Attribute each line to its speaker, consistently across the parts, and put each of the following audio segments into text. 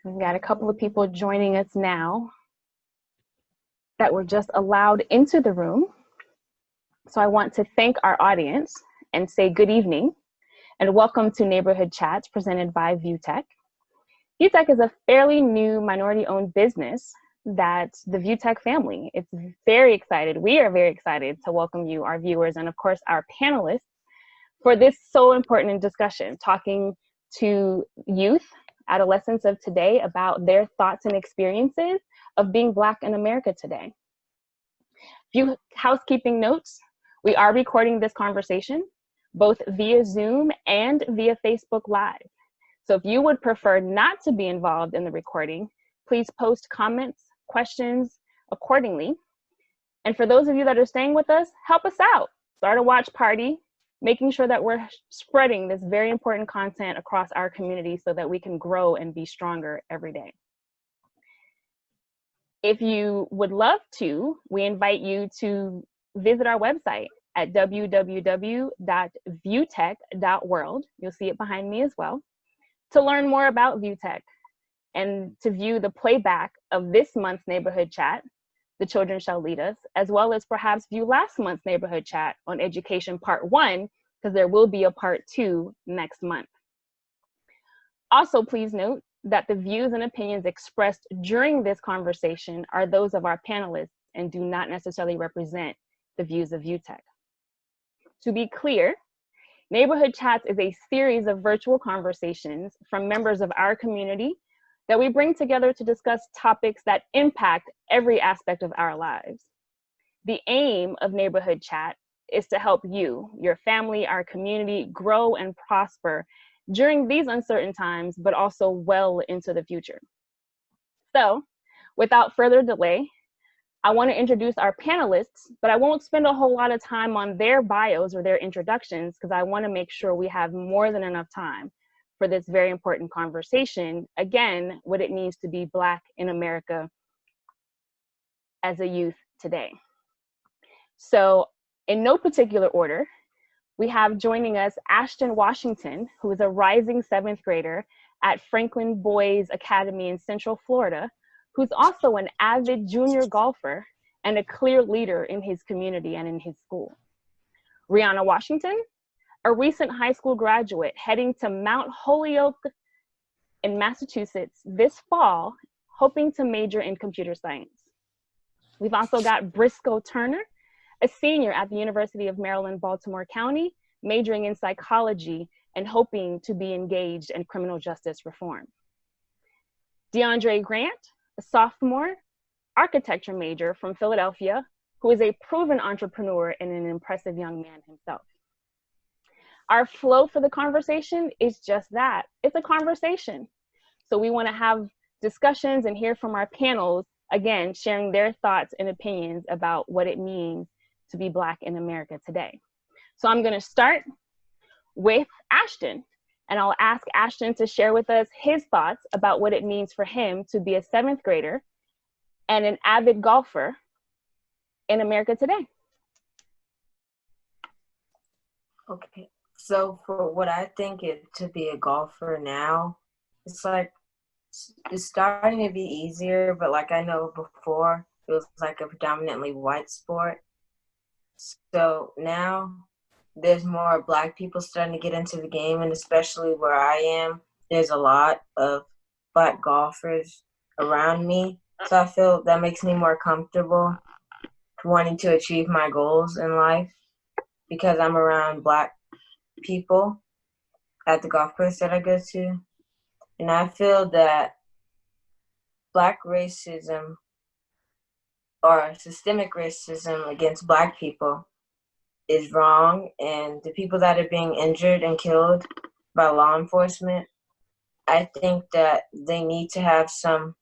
Speaker 1: We've got a couple of people joining us now that were just allowed into the room. So I want to thank our audience and say good evening and welcome to Neighborhood Chats presented by VuTech. VuTech is a fairly new minority-owned business that the VuTech family is very excited. We are very excited to welcome you, our viewers, and of course our panelists for this so important discussion, talking to youth, adolescents of today about their thoughts and experiences of being Black in America today. Few housekeeping notes. We are recording this conversation both via Zoom and via Facebook Live. So if you would prefer not to be involved in the recording, please post comments, questions accordingly. And for those of you that are staying with us, help us out. Start a watch party, making sure that we're spreading this very important content across our community so that we can grow and be stronger every day. If you would love to, we invite you to visit our website at www.vutech.world. You'll see it behind me as well, to learn more about VuTech and to view the playback of this month's neighborhood chat, The Children Shall Lead Us, as well as perhaps view last month's neighborhood chat on education part 1, because there will be a part 2 next month. Also, please note that the views and opinions expressed during this conversation are those of our panelists and do not necessarily represent the views of VuTech. To be clear, Neighborhood Chats is a series of virtual conversations from members of our community that we bring together to discuss topics that impact every aspect of our lives. The aim of Neighborhood Chat is to help you, your family, our community grow and prosper during these uncertain times, but also well into the future. So, without further delay, I want to introduce our panelists, but I won't spend a whole lot of time on their bios or their introductions because I want to make sure we have more than enough time for this very important conversation. Again, what it means to be Black in America as a youth today. So in no particular order, we have joining us Ashton Washington, who is a rising 7th grader at Franklin Boys Academy in Central Florida, who's also an avid junior golfer and a clear leader in his community and in his school. Rihanna Washington, a recent high school graduate heading to Mount Holyoke in Massachusetts this fall, hoping to major in computer science. We've also got Briscoe Turner, a senior at the University of Maryland, Baltimore County, majoring in psychology and hoping to be engaged in criminal justice reform. DeAndre Grant, a sophomore architecture major from Philadelphia, who is a proven entrepreneur and an impressive young man himself. Our flow for the conversation is just that. It's a conversation. So we want to have discussions and hear from our panels, again, sharing their thoughts and opinions about what it means to be Black in America today. So I'm going to start with Ashton, and I'll ask Ashton to share with us his thoughts about what it means for him to be a 7th grader and an avid golfer in America today.
Speaker 2: Okay, so for what I think it to be a golfer now, it's like, it's starting to be easier, but like I know before, it was like a predominantly white sport. So now there's more Black people starting to get into the game, and especially where I am, there's a lot of Black golfers around me. So I feel that makes me more comfortable wanting to achieve my goals in life because I'm around Black people at the golf course that I go to. And I feel that Black racism or systemic racism against Black people is wrong, and the people that are being injured and killed by law enforcement, I think that they need to have some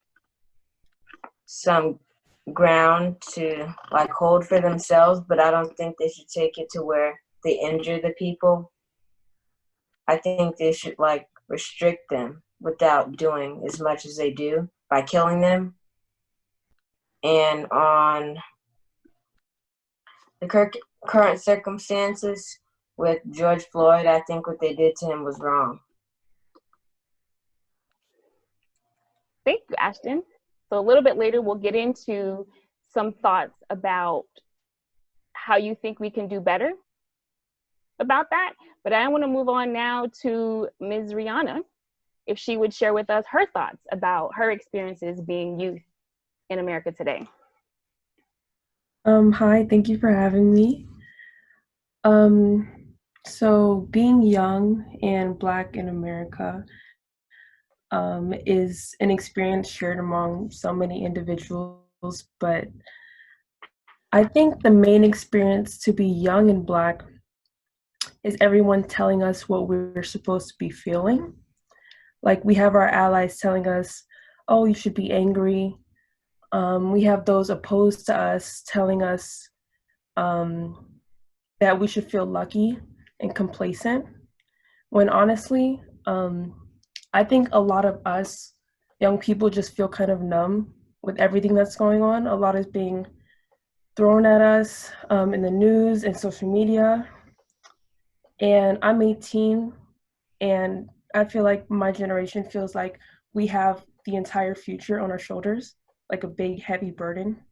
Speaker 2: ground to like hold for themselves, but I don't think they should take it to where they injure the people. I think they should like restrict them without doing as much as they do by killing them. And on the current circumstances with George Floyd, I think what they did to him was wrong.
Speaker 1: Thank you, Ashton. So a little bit later, we'll get into some thoughts about how you think we can do better about that. But I want to move on now to Ms. Rihanna, if she would share with us her thoughts about her experiences being youth in America today.
Speaker 3: Hi, thank you for having me. So being young and Black in America is an experience shared among so many individuals, but I think the main experience to be young and Black is everyone telling us what we're supposed to be feeling. Like we have our allies telling us, oh, you should be angry. We have those opposed to us telling us that we should feel lucky and complacent, when honestly, I think a lot of us young people just feel kind of numb with everything that's going on. A lot is being thrown at us in the news and social media. And I'm 18, and I feel like my generation feels like we have the entire future on our shoulders, like a big, heavy burden.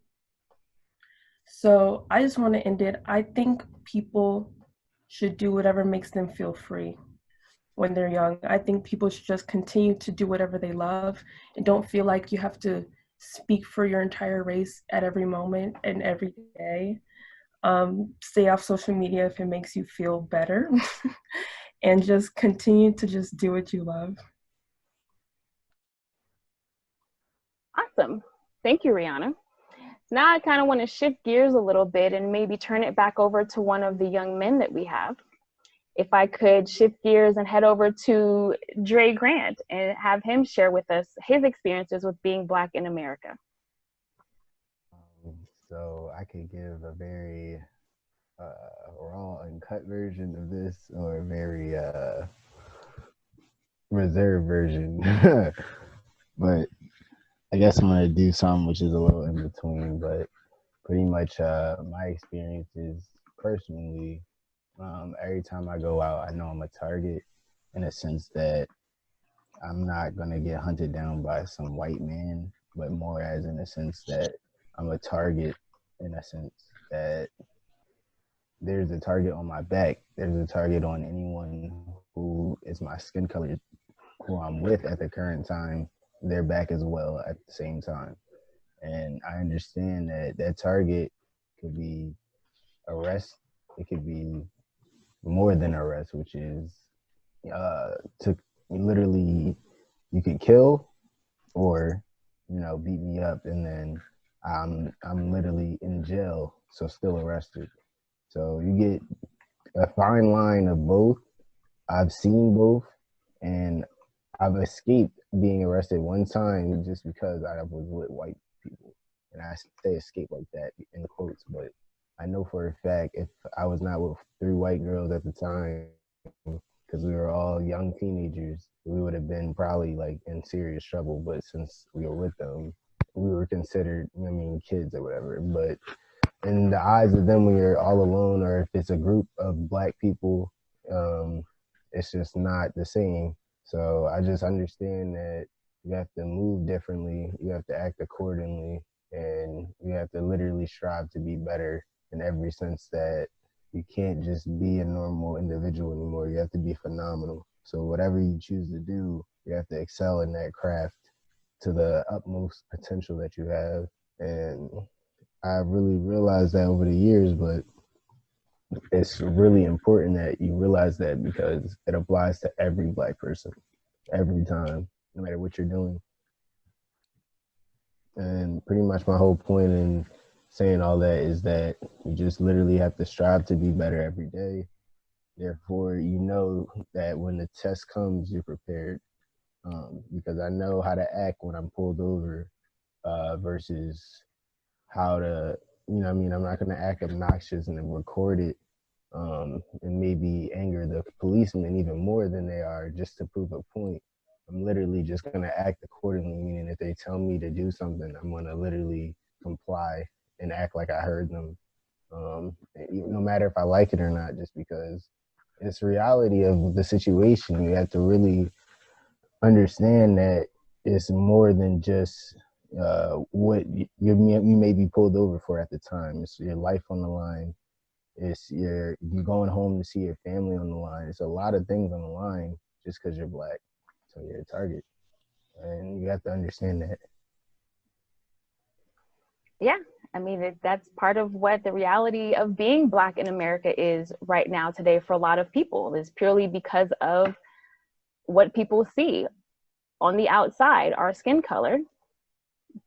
Speaker 3: So I just want to end it. I think people should do whatever makes them feel free when they're young. I think people should just continue to do whatever they love and don't feel like you have to speak for your entire race at every moment and every day. Stay off social media if it makes you feel better and just continue to just do what you love.
Speaker 1: Awesome. Thank you, Rihanna. Now I kind of want to shift gears a little bit and maybe turn it back over to one of the young men that we have. If I could shift gears and head over to Dre Grant and have him share with us his experiences with being Black in America.
Speaker 4: So I could give a very raw, uncut version of this, or a very reserved version. But I guess I'm gonna do something which is a little in between. But pretty much my experiences personally, every time I go out, I know I'm a target in a sense that I'm not gonna get hunted down by some white man, but more as in a sense that I'm a target in a sense that there's a target on my back. There's a target on anyone who is my skin color, who I'm with at the current time, their back as well at the same time. And I understand that that target could be arrest. It could be more than arrest, which is to literally, you could kill or, beat me up, and then I'm literally in jail, so still arrested. So you get a fine line of both. I've seen both, and I've escaped being arrested one time just because I was with white people. And I say escape like that in quotes, but I know for a fact if I was not with 3 white girls at the time, because we were all young teenagers, we would have been probably like in serious trouble. But since we were with them, we were considered, kids or whatever. But in the eyes of them, when you're all alone, or if it's a group of Black people, it's just not the same. So I just understand that you have to move differently, you have to act accordingly, and you have to literally strive to be better in every sense. That you can't just be a normal individual anymore. You have to be phenomenal. So whatever you choose to do, you have to excel in that craft to the utmost potential that you have. And I really realized that over the years, but it's really important that you realize that, because it applies to every Black person, every time, no matter what you're doing. And pretty much my whole point in saying all that is that you just literally have to strive to be better every day. Therefore, you know that when the test comes, you're prepared. Because I know how to act when I'm pulled over versus how to, I'm not going to act obnoxious and then record it and maybe anger the policemen even more than they are just to prove a point. I'm literally just going to act accordingly, meaning if they tell me to do something, I'm going to literally comply and act like I heard them, no matter if I like it or not, just because it's reality of the situation. You have to really understand that it's more than just what you may be pulled over for at the time. It's your life on the line. It's you going home to see your family on the line. It's a lot of things on the line just because you're Black. So you're a target, and you have to understand that.
Speaker 1: Yeah, I mean, that's part of what the reality of being Black in America is right now today for a lot of people, is purely because of what people see on the outside, our skin color.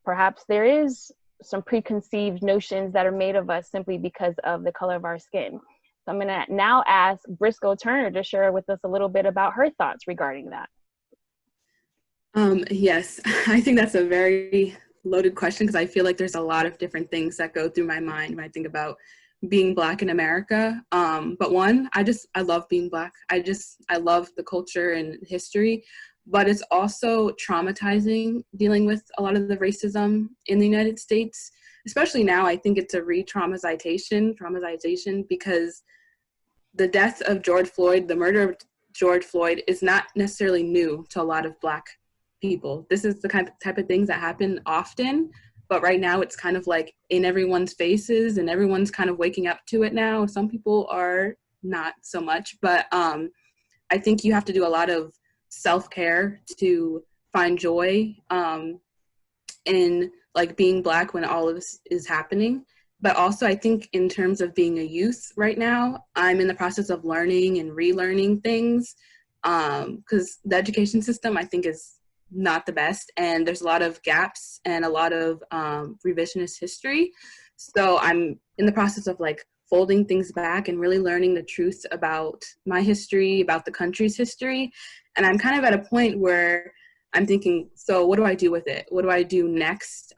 Speaker 1: Perhaps there is some preconceived notions that are made of us simply because of the color of our skin. So I'm going to now ask Briscoe Turner to share with us a little bit about her thoughts regarding that.
Speaker 5: Yes, I think that's a very loaded question because I feel like there's a lot of different things that go through my mind when I think about being Black in America. But one, I love being Black. I love the culture and history, but it's also traumatizing dealing with a lot of the racism in the United States, especially now. I think it's a traumatization because the death of George Floyd, the murder of George Floyd is not necessarily new to a lot of Black people. This is the type of things that happen often, but right now it's kind of like in everyone's faces and everyone's kind of waking up to it now. Some people are not so much, but I think you have to do a lot of self-care to find joy in like being Black when all of this is happening. But also I think in terms of being a youth right now, I'm in the process of learning and relearning things because the education system I think is not the best, and there's a lot of gaps and a lot of revisionist history. So I'm in the process of like folding things back and really learning the truth about my history, about the country's history. And I'm kind of at a point where I'm thinking, so what do I do with it? What do I do next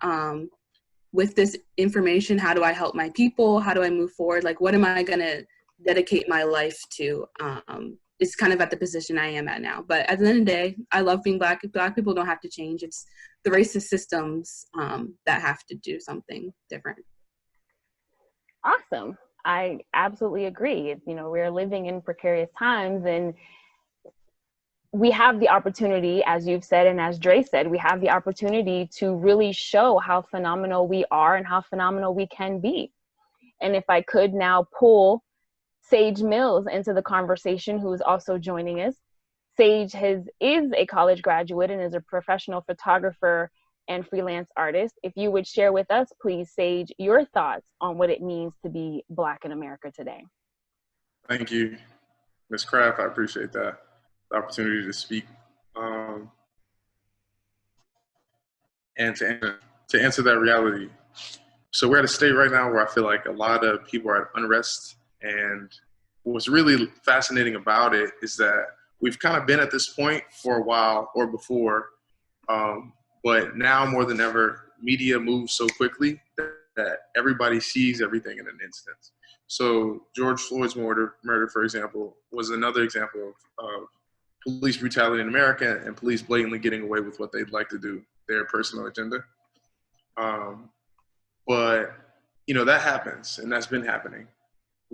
Speaker 5: with this information? How do I help my people? How do I move forward? Like, what am I gonna dedicate my life to? It's kind of at the position I am at now. But at the end of the day, I love being Black. Black people don't have to change. It's the racist systems that have to do something different.
Speaker 1: Awesome. I absolutely agree. You know, we're living in precarious times, and we have the opportunity, as you've said, and as Dre said, we have the opportunity to really show how phenomenal we are and how phenomenal we can be. And if I could now pull Sage Mills into the conversation, who is also joining us. Sage is a college graduate and is a professional photographer and freelance artist. If you would share with us, please, Sage, your thoughts on what it means to be Black in America today.
Speaker 6: Thank you, Ms. Craft. I appreciate that, the opportunity to speak. And to answer that reality. So we're at a state right now where I feel like a lot of people are at unrest. And what's really fascinating about it is that we've kind of been at this point for a while or before, but now more than ever, media moves so quickly that everybody sees everything in an instant. So George Floyd's murder, for example, was another example of police brutality in America and police blatantly getting away with what they'd like to do, their personal agenda. But, you know, that happens, and that's been happening.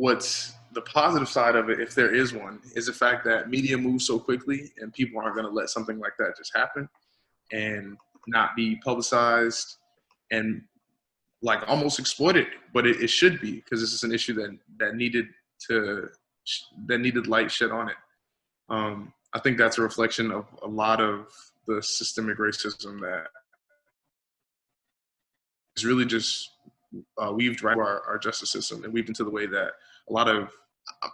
Speaker 6: What's the positive side of it, if there is one, is the fact that media moves so quickly and people aren't going to let something like that just happen and not be publicized and like almost exploited. But it should be, because this is an issue that needed light shed on it. I think that's a reflection of a lot of the systemic racism that is really just weaved right into our justice system and weaved into the way that a lot of,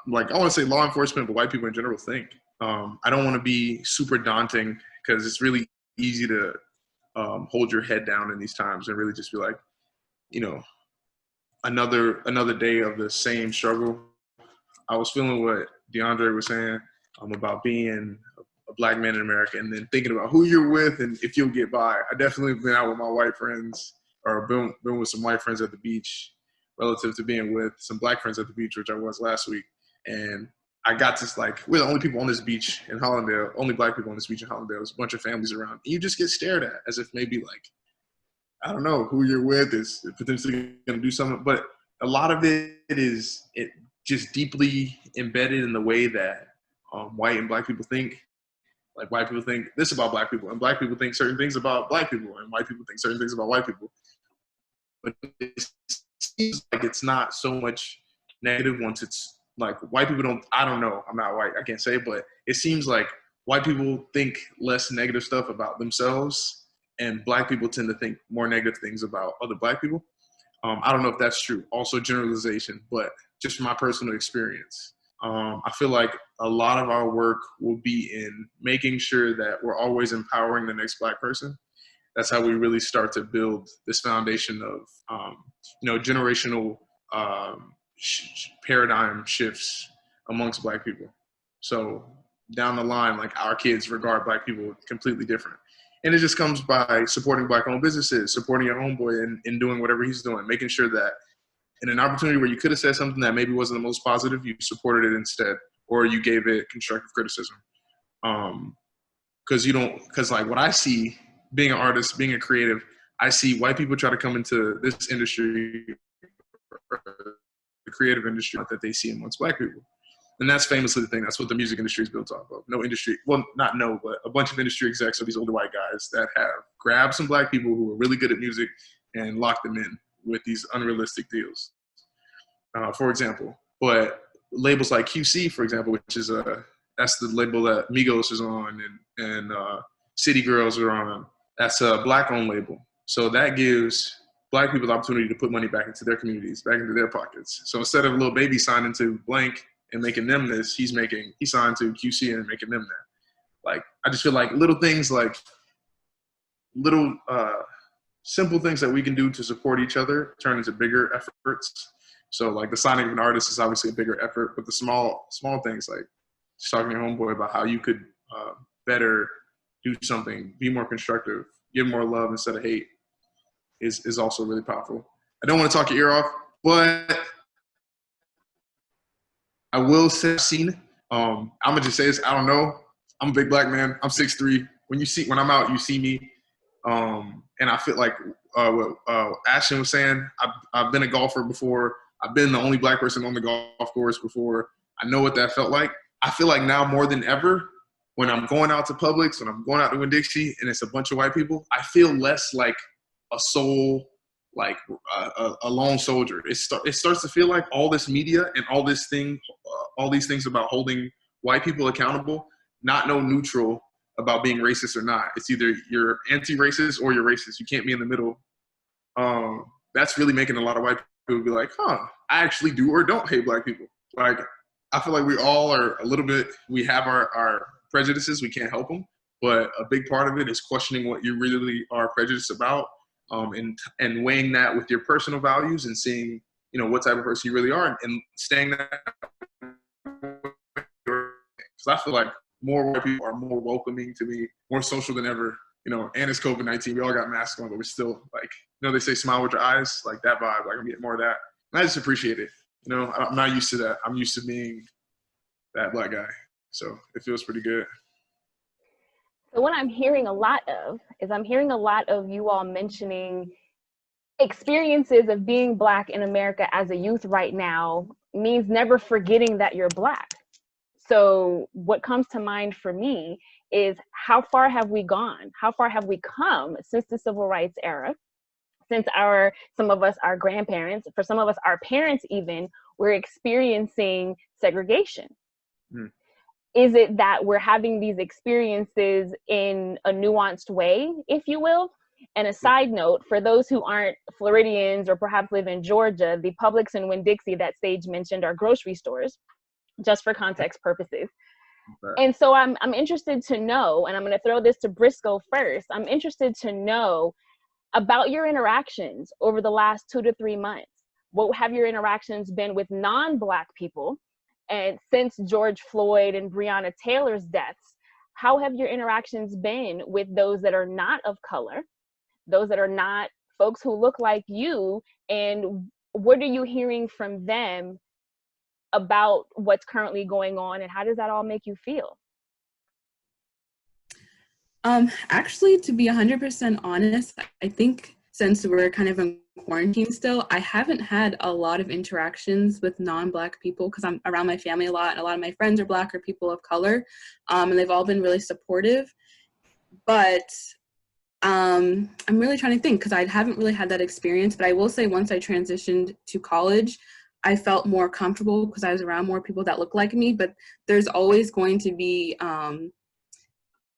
Speaker 6: like, I want to say law enforcement, but white people in general think. I don't want to be super daunting because it's really easy to hold your head down in these times and really just be like, you know, another day of the same struggle. I was feeling what DeAndre was saying about being a Black man in America and then thinking about who you're with and if you'll get by. I definitely been out with my white friends, or been with some white friends at the beach relative to being with some Black friends at the beach, which I was last week. And I got to, like, we're the only people on this beach in Hollandale, only Black people on this beach in Hollandale. There's a bunch of families around. And you just get stared at as if maybe, like, I don't know, who you're with is potentially going to do something. But a lot of it just deeply embedded in the way that white and Black people think. Like white people think this about black people, and black people think certain things about black people, and white people think certain things about white people. But it seems like it's not so much negative once it's like white people don't, I don't know, I'm not white, I can't say, but it seems like white people think less negative stuff about themselves, and black people tend to think more negative things about other black people. I don't know if that's true. Also generalization, but just from my personal experience. I feel like a lot of our work will be in making sure that we're always empowering the next black person. That's how we really start to build this foundation of, generational paradigm shifts amongst black people. So down the line, like our kids regard black people completely different. And it just comes by supporting black-owned businesses, supporting your homeboy in doing whatever he's doing, making sure that in an opportunity where you could have said something that maybe wasn't the most positive, you supported it instead, or you gave it constructive criticism. Because like what I see being an artist, being a creative, I see white people try to come into this industry, the creative industry, that they see amongst black people. And that's famously the thing. That's what the music industry is built off of. No industry, well, not no, but a bunch of industry execs are these older white guys that have grabbed some black people who are really good at music and locked them in with these unrealistic deals, for example. But labels like QC, for example, which is that's the label that Migos is on and City Girls are on. That's a black-owned label. So that gives black people the opportunity to put money back into their communities, back into their pockets. So instead of Lil Baby signing to Blank and making them this, he signed to QC and making them that. Like, I just feel like little things, like little simple things that we can do to support each other turn into bigger efforts. So like the signing of an artist is obviously a bigger effort, but the small things, like just talking to your homeboy about how you could better do something, be more constructive, give more love instead of hate is also really powerful. I don't want to talk your ear off, but I will say, I'm gonna just say this. I don't know. I'm a big black man. I'm 6'3". When I'm out, you see me. And I feel like what Ashton was saying, I've been a golfer before. I've been the only black person on the golf course before. I know what that felt like. I feel like now more than ever, when I'm going out to Publix, when I'm going out to Winn-Dixie, and it's a bunch of white people, I feel less like a soul, like a lone soldier. It starts to feel like all this media and all these things about holding white people accountable, not no neutral about being racist or not. It's either you're anti-racist or you're racist. You can't be in the middle. That's really making a lot of white people be like, I actually do or don't hate black people. Like, I feel like we all are a little bit, we have our prejudices, we can't help them. But a big part of it is questioning what you really are prejudiced about, and weighing that with your personal values and seeing, what type of person you really are, and staying that. Because I feel like more white people are more welcoming to me, more social than ever, and it's COVID-19. We all got masks on, but we're still like, they say smile with your eyes, like that vibe. Like, I'm getting more of that. And I just appreciate it. I'm not used to that. I'm used to being that black guy. So it feels pretty good.
Speaker 1: So what I'm hearing a lot of you all mentioning experiences of being Black in America as a youth right now means never forgetting that you're Black. So what comes to mind for me is, how far have we gone? How far have we come since the civil rights era? Since some of us, our grandparents, for some of us, our parents even, were experiencing segregation. Mm. Is it that we're having these experiences in a nuanced way, if you will? And a side note, for those who aren't Floridians or perhaps live in Georgia, the Publix and Winn-Dixie that Sage mentioned are grocery stores, just for context purposes. Okay. And so I'm interested to know, and I'm going to throw this to Briscoe first. I'm interested to know about your interactions over the last 2 to 3 months. What have your interactions been with non-Black people? And since George Floyd and Breonna Taylor's deaths, how have your interactions been with those that are not of color, those that are not folks who look like you, and what are you hearing from them about what's currently going on, and how does that all make you feel?
Speaker 5: Actually, to be 100% honest, I think since we're kind of in quarantine still, I haven't had a lot of interactions with non-Black people because I'm around my family a lot, and a lot of my friends are Black or people of color, and they've all been really supportive. But I'm really trying to think because I haven't really had that experience. But I will say once I transitioned to college, I felt more comfortable because I was around more people that look like me. But there's always going to be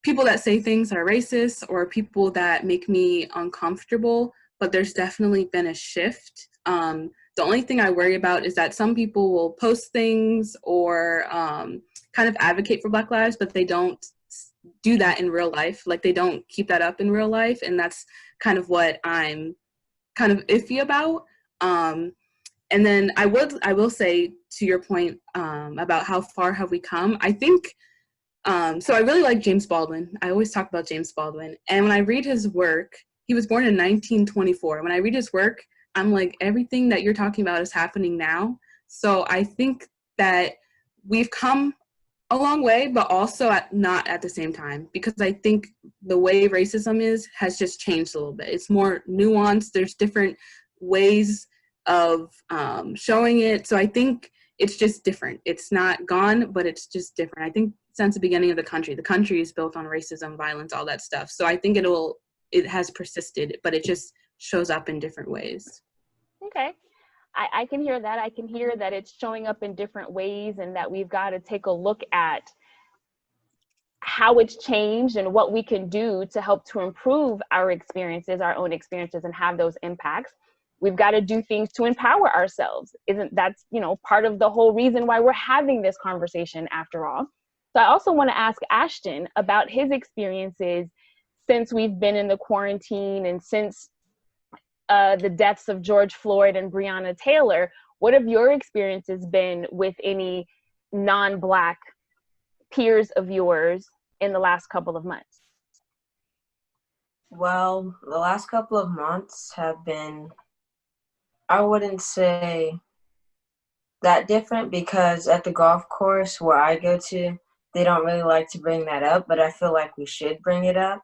Speaker 5: people that say things that are racist or people that make me uncomfortable. But there's definitely been a shift. The only thing I worry about is that some people will post things or kind of advocate for Black lives, but they don't do that in real life. Like they don't keep that up in real life. And that's kind of what I'm kind of iffy about. And then I will say to your point about how far have we come, I think, so I really like James Baldwin. I always talk about James Baldwin. And when I read his work, he was born in 1924. When I read his work, I'm like, everything that you're talking about is happening now. So I think that we've come a long way, but also not at the same time, because I think the way racism has just changed a little bit. It's more nuanced. There's different ways of showing it. So I think it's just different. It's not gone, but it's just different. I think since the beginning of the country is built on racism, violence, all that stuff. So I think it has persisted, but it just shows up in different ways.
Speaker 1: Okay. I can hear that. I can hear that it's showing up in different ways and that we've got to take a look at how it's changed and what we can do to help to improve our experiences, our own experiences, and have those impacts. We've got to do things to empower ourselves. That's part of the whole reason why we're having this conversation after all. So I also want to ask Ashton about his experiences since we've been in the quarantine and since the deaths of George Floyd and Breonna Taylor. What have your experiences been with any non-Black peers of yours in the last couple of months?
Speaker 2: Well, the last couple of months have been, I wouldn't say that different, because at the golf course where I go to, they don't really like to bring that up, but I feel like we should bring it up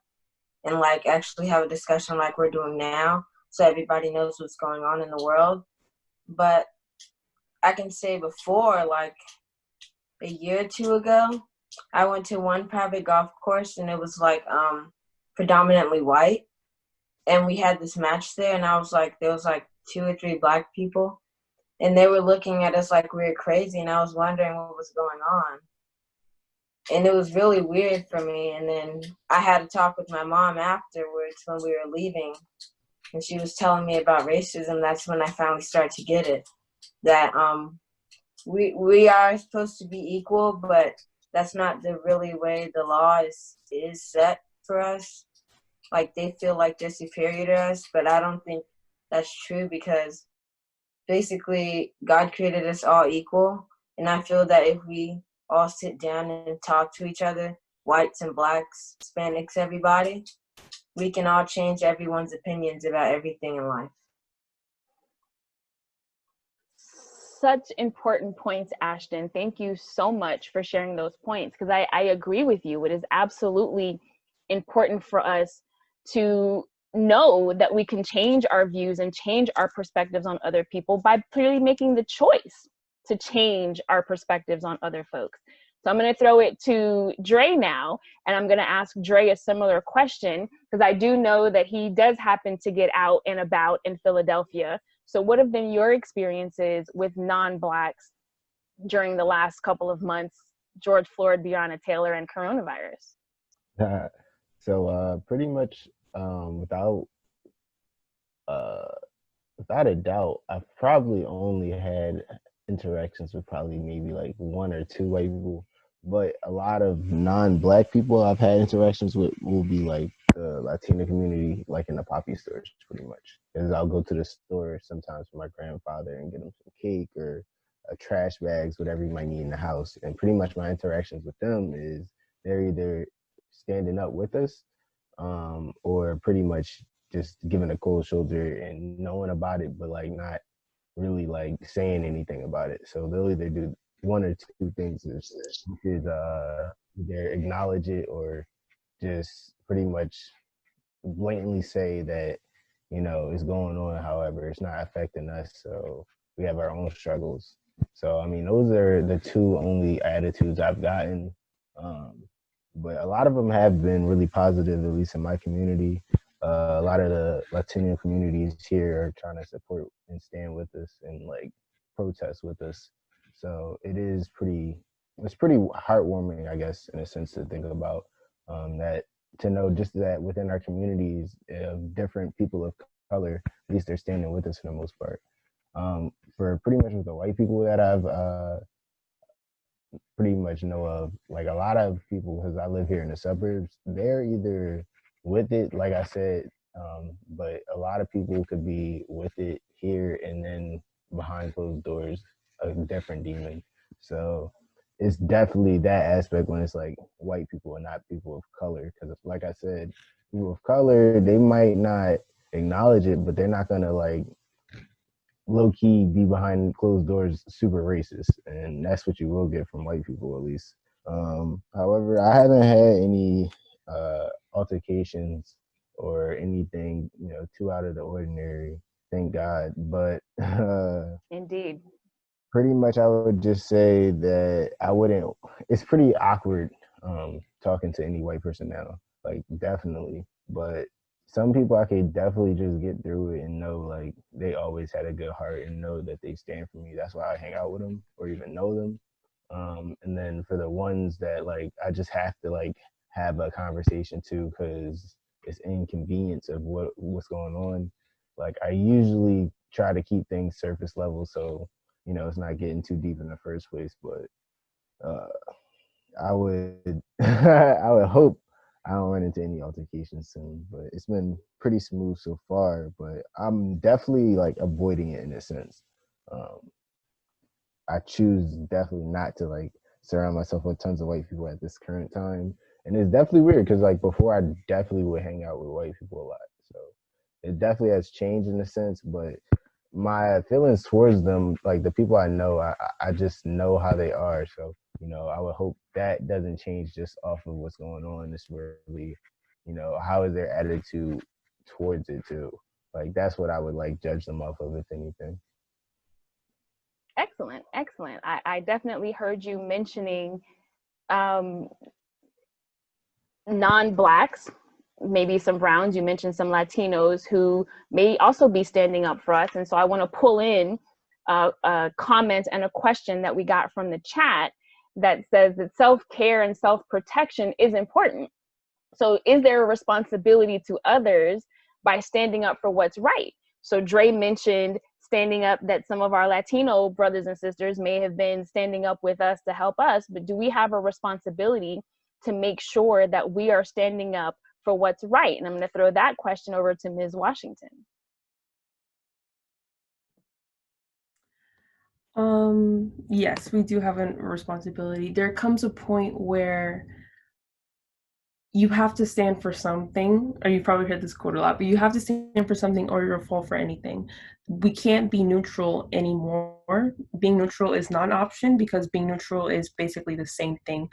Speaker 2: and like actually have a discussion like we're doing now, so everybody knows what's going on in the world. But I can say before, like a year or two ago, I went to one private golf course and it was like predominantly white. And we had this match there, and I was like, there was like 2 or 3 Black people, and they were looking at us like we were crazy, and I was wondering what was going on. And it was really weird for me. And then I had to talk with my mom afterwards when we were leaving, and she was telling me about racism. That's when I finally started to get it, that we are supposed to be equal, but that's not the really way the law is set for us. Like, they feel like they're superior to us, but I don't think that's true, because basically God created us all equal. And I feel that if we all sit down and talk to each other, whites and Blacks, Hispanics, everybody, we can all change everyone's opinions about everything in life.
Speaker 1: Such important points, Ashton. Thank you so much for sharing those points, because I agree with you. It is absolutely important for us to know that we can change our views and change our perspectives on other people by clearly making the choice to change our perspectives on other folks. So I'm going to throw it to Dre now, and I'm going to ask Dre a similar question, because I do know that he does happen to get out and about in Philadelphia. So what have been your experiences with non-Blacks during the last couple of months, George Floyd, Breonna Taylor, and coronavirus?
Speaker 4: So pretty much without a doubt, I've probably only had interactions with probably maybe like 1 or 2 white people, but a lot of non-Black people I've had interactions with will be like the Latino community, like in the poppy stores, pretty much. Because I'll go to the store sometimes for my grandfather and get him some cake or trash bags, whatever he might need in the house. And pretty much my interactions with them is they're either standing up with us or pretty much just giving a cold shoulder and knowing about it, but like not really like saying anything about it. So they'll either do 1 or 2 things, is either acknowledge it or just pretty much blatantly say that, is going on. However, it's not affecting us. So we have our own struggles. So, I mean, those are the two only attitudes I've gotten. But a lot of them have been really positive, at least in my community. A lot of the Latino communities here are trying to support and stand with us and like protest with us. So it's pretty heartwarming, I guess, in a sense to think about that, to know just that within our communities of different people of color, at least they're standing with us for the most part. For pretty much with the white people that I've pretty much know of, like a lot of people, because I live here in the suburbs, they're either with it, like I said, but a lot of people could be with it here and then behind closed doors, a different demon. So it's definitely that aspect when it's like white people and not people of color. Because like I said, people of color, they might not acknowledge it, but they're not gonna like low key be behind closed doors super racist, and that's what you will get from white people at least. However, I haven't had any altercations or anything too out of the ordinary, thank God. But
Speaker 1: Indeed.
Speaker 4: pretty much I would just say that I wouldn't, it's pretty awkward talking to any white person now, like definitely. But some people I could definitely just get through it and know like they always had a good heart and know that they stand for me. That's why I hang out with them or even know them. And then for the ones that like I just have to like have a conversation to because it's inconvenience of what's going on. Like I usually try to keep things surface level so it's not getting too deep in the first place. But I would I would hope I don't run into any altercations soon. But it's been pretty smooth so far. But I'm definitely like avoiding it in a sense. I choose definitely not to like surround myself with tons of white people at this current time. And it's definitely weird because like before I definitely would hang out with white people a lot. So it definitely has changed in a sense, but my feelings towards them, like the people I know, I just know how they are. So, I would hope that doesn't change just off of what's going on. It's really, how is their attitude towards it too? Like that's what I would like judge them off of, if anything.
Speaker 1: Excellent, excellent. I definitely heard you mentioning non-Blacks, maybe some Browns. You mentioned some Latinos who may also be standing up for us. And so I want to pull in a comment and a question that we got from the chat that says that self-care and self-protection is important. So is there a responsibility to others by standing up for what's right? So Dre mentioned standing up, that some of our Latino brothers and sisters may have been standing up with us to help us, but do we have a responsibility to make sure that we are standing up for what's right? And I'm going to throw that question over to Ms. Washington.
Speaker 3: Yes, we do have a responsibility. There comes a point where you have to stand for something, or you've probably heard this quote a lot, but you have to stand for something or you'll fall for anything. We can't be neutral anymore. Being neutral is not an option because being neutral is basically the same thing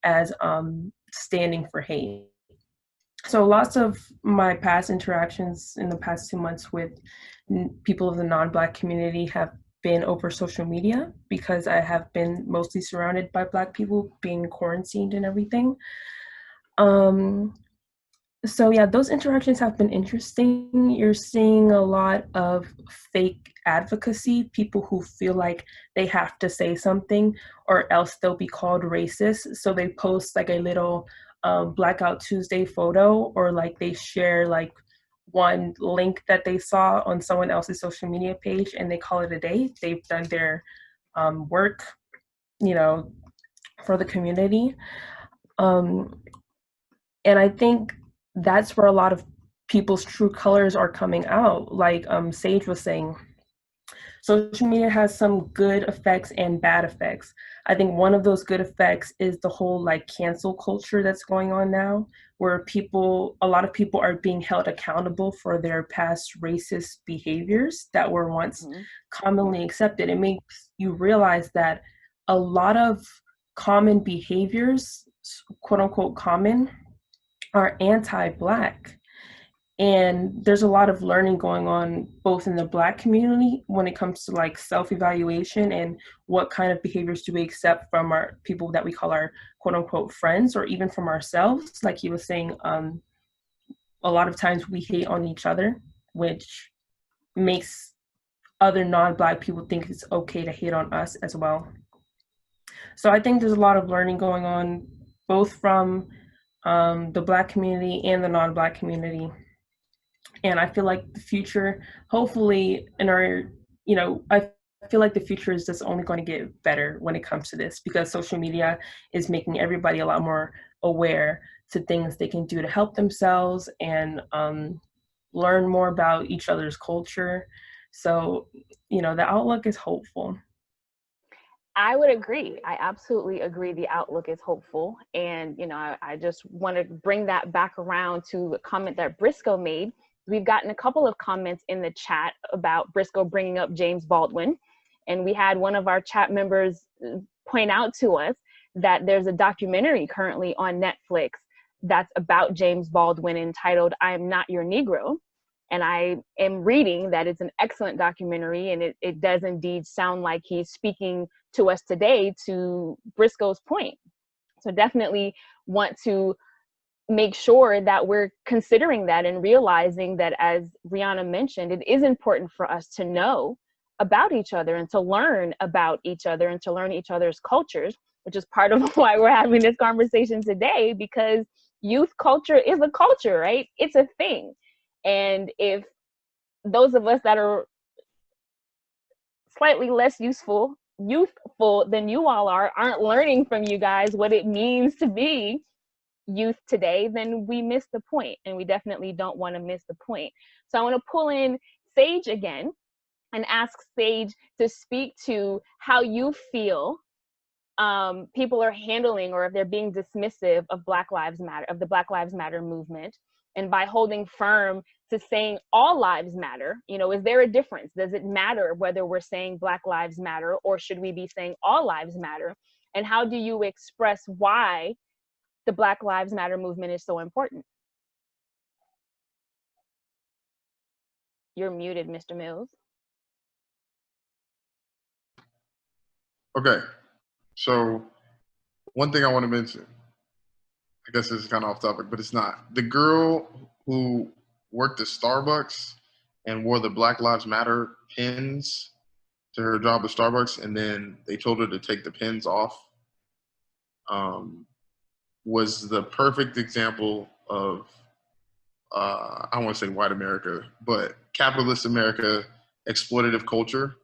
Speaker 3: as standing for hate. So lots of my past interactions in the past 2 months with people of the non-Black community have been over social media because I have been mostly surrounded by Black people, being quarantined and everything. So yeah, those interactions have been interesting. You're seeing a lot of fake advocacy, people who feel like they have to say something or else they'll be called racist. So they post like a little Blackout Tuesday photo, or like they share like one link that they saw on someone else's social media page and they call it a day. They've done their work, for the community. And I think that's where a lot of people's true colors are coming out. Like Sage was saying, social media has some good effects and bad effects. I think one of those good effects is the whole like cancel culture that's going on now, where a lot of people are being held accountable for their past racist behaviors that were once commonly accepted. It makes you realize that a lot of common behaviors, quote unquote common, are anti-Black. And there's a lot of learning going on both in the Black community when it comes to like self-evaluation and what kind of behaviors do we accept from our people that we call our quote unquote friends, or even from ourselves. Like he was saying, a lot of times we hate on each other, which makes other non-Black people think it's okay to hate on us as well. So I think there's a lot of learning going on both from the Black community and the non-Black community. And I feel like the future, hopefully in our, I feel like the future is just only going to get better when it comes to this, because social media is making everybody a lot more aware to things they can do to help themselves and learn more about each other's culture. So, the outlook is hopeful.
Speaker 1: I would agree. I absolutely agree. The outlook is hopeful. And, I just want to bring that back around to the comment that Briscoe made. We've gotten a couple of comments in the chat about Briscoe bringing up James Baldwin. And we had one of our chat members point out to us that there's a documentary currently on Netflix that's about James Baldwin entitled "I Am Not Your Negro." And I am reading that it's an excellent documentary, and it does indeed sound like he's speaking to us today to Briscoe's point. So definitely want to make sure that we're considering that and realizing that, as Rihanna mentioned, it is important for us to know about each other and to learn about each other and to learn each other's cultures, which is part of why we're having this conversation today, because youth culture is a culture, right? It's a thing. And if those of us that are slightly less youthful than you all aren't learning from you guys what it means to be youth today, then we miss the point, and we definitely don't want to miss the point. So I want to pull in Sage again and ask Sage to speak to how you feel people are handling, or if they're being dismissive of Black Lives Matter, of the Black Lives Matter movement, and by holding firm to saying all lives matter. Is there a difference? Does it matter whether we're saying Black Lives Matter, or should we be saying all lives matter? And how do you express why the Black Lives Matter movement is so important? You're muted, Mr. Mills.
Speaker 6: Okay, so one thing I want to mention, I guess this is kind of off topic, but it's not. The girl who worked at Starbucks and wore the Black Lives Matter pins to her job at Starbucks, and then they told her to take the pins off, was the perfect example of, I don't want to say white America, but capitalist America, exploitative culture,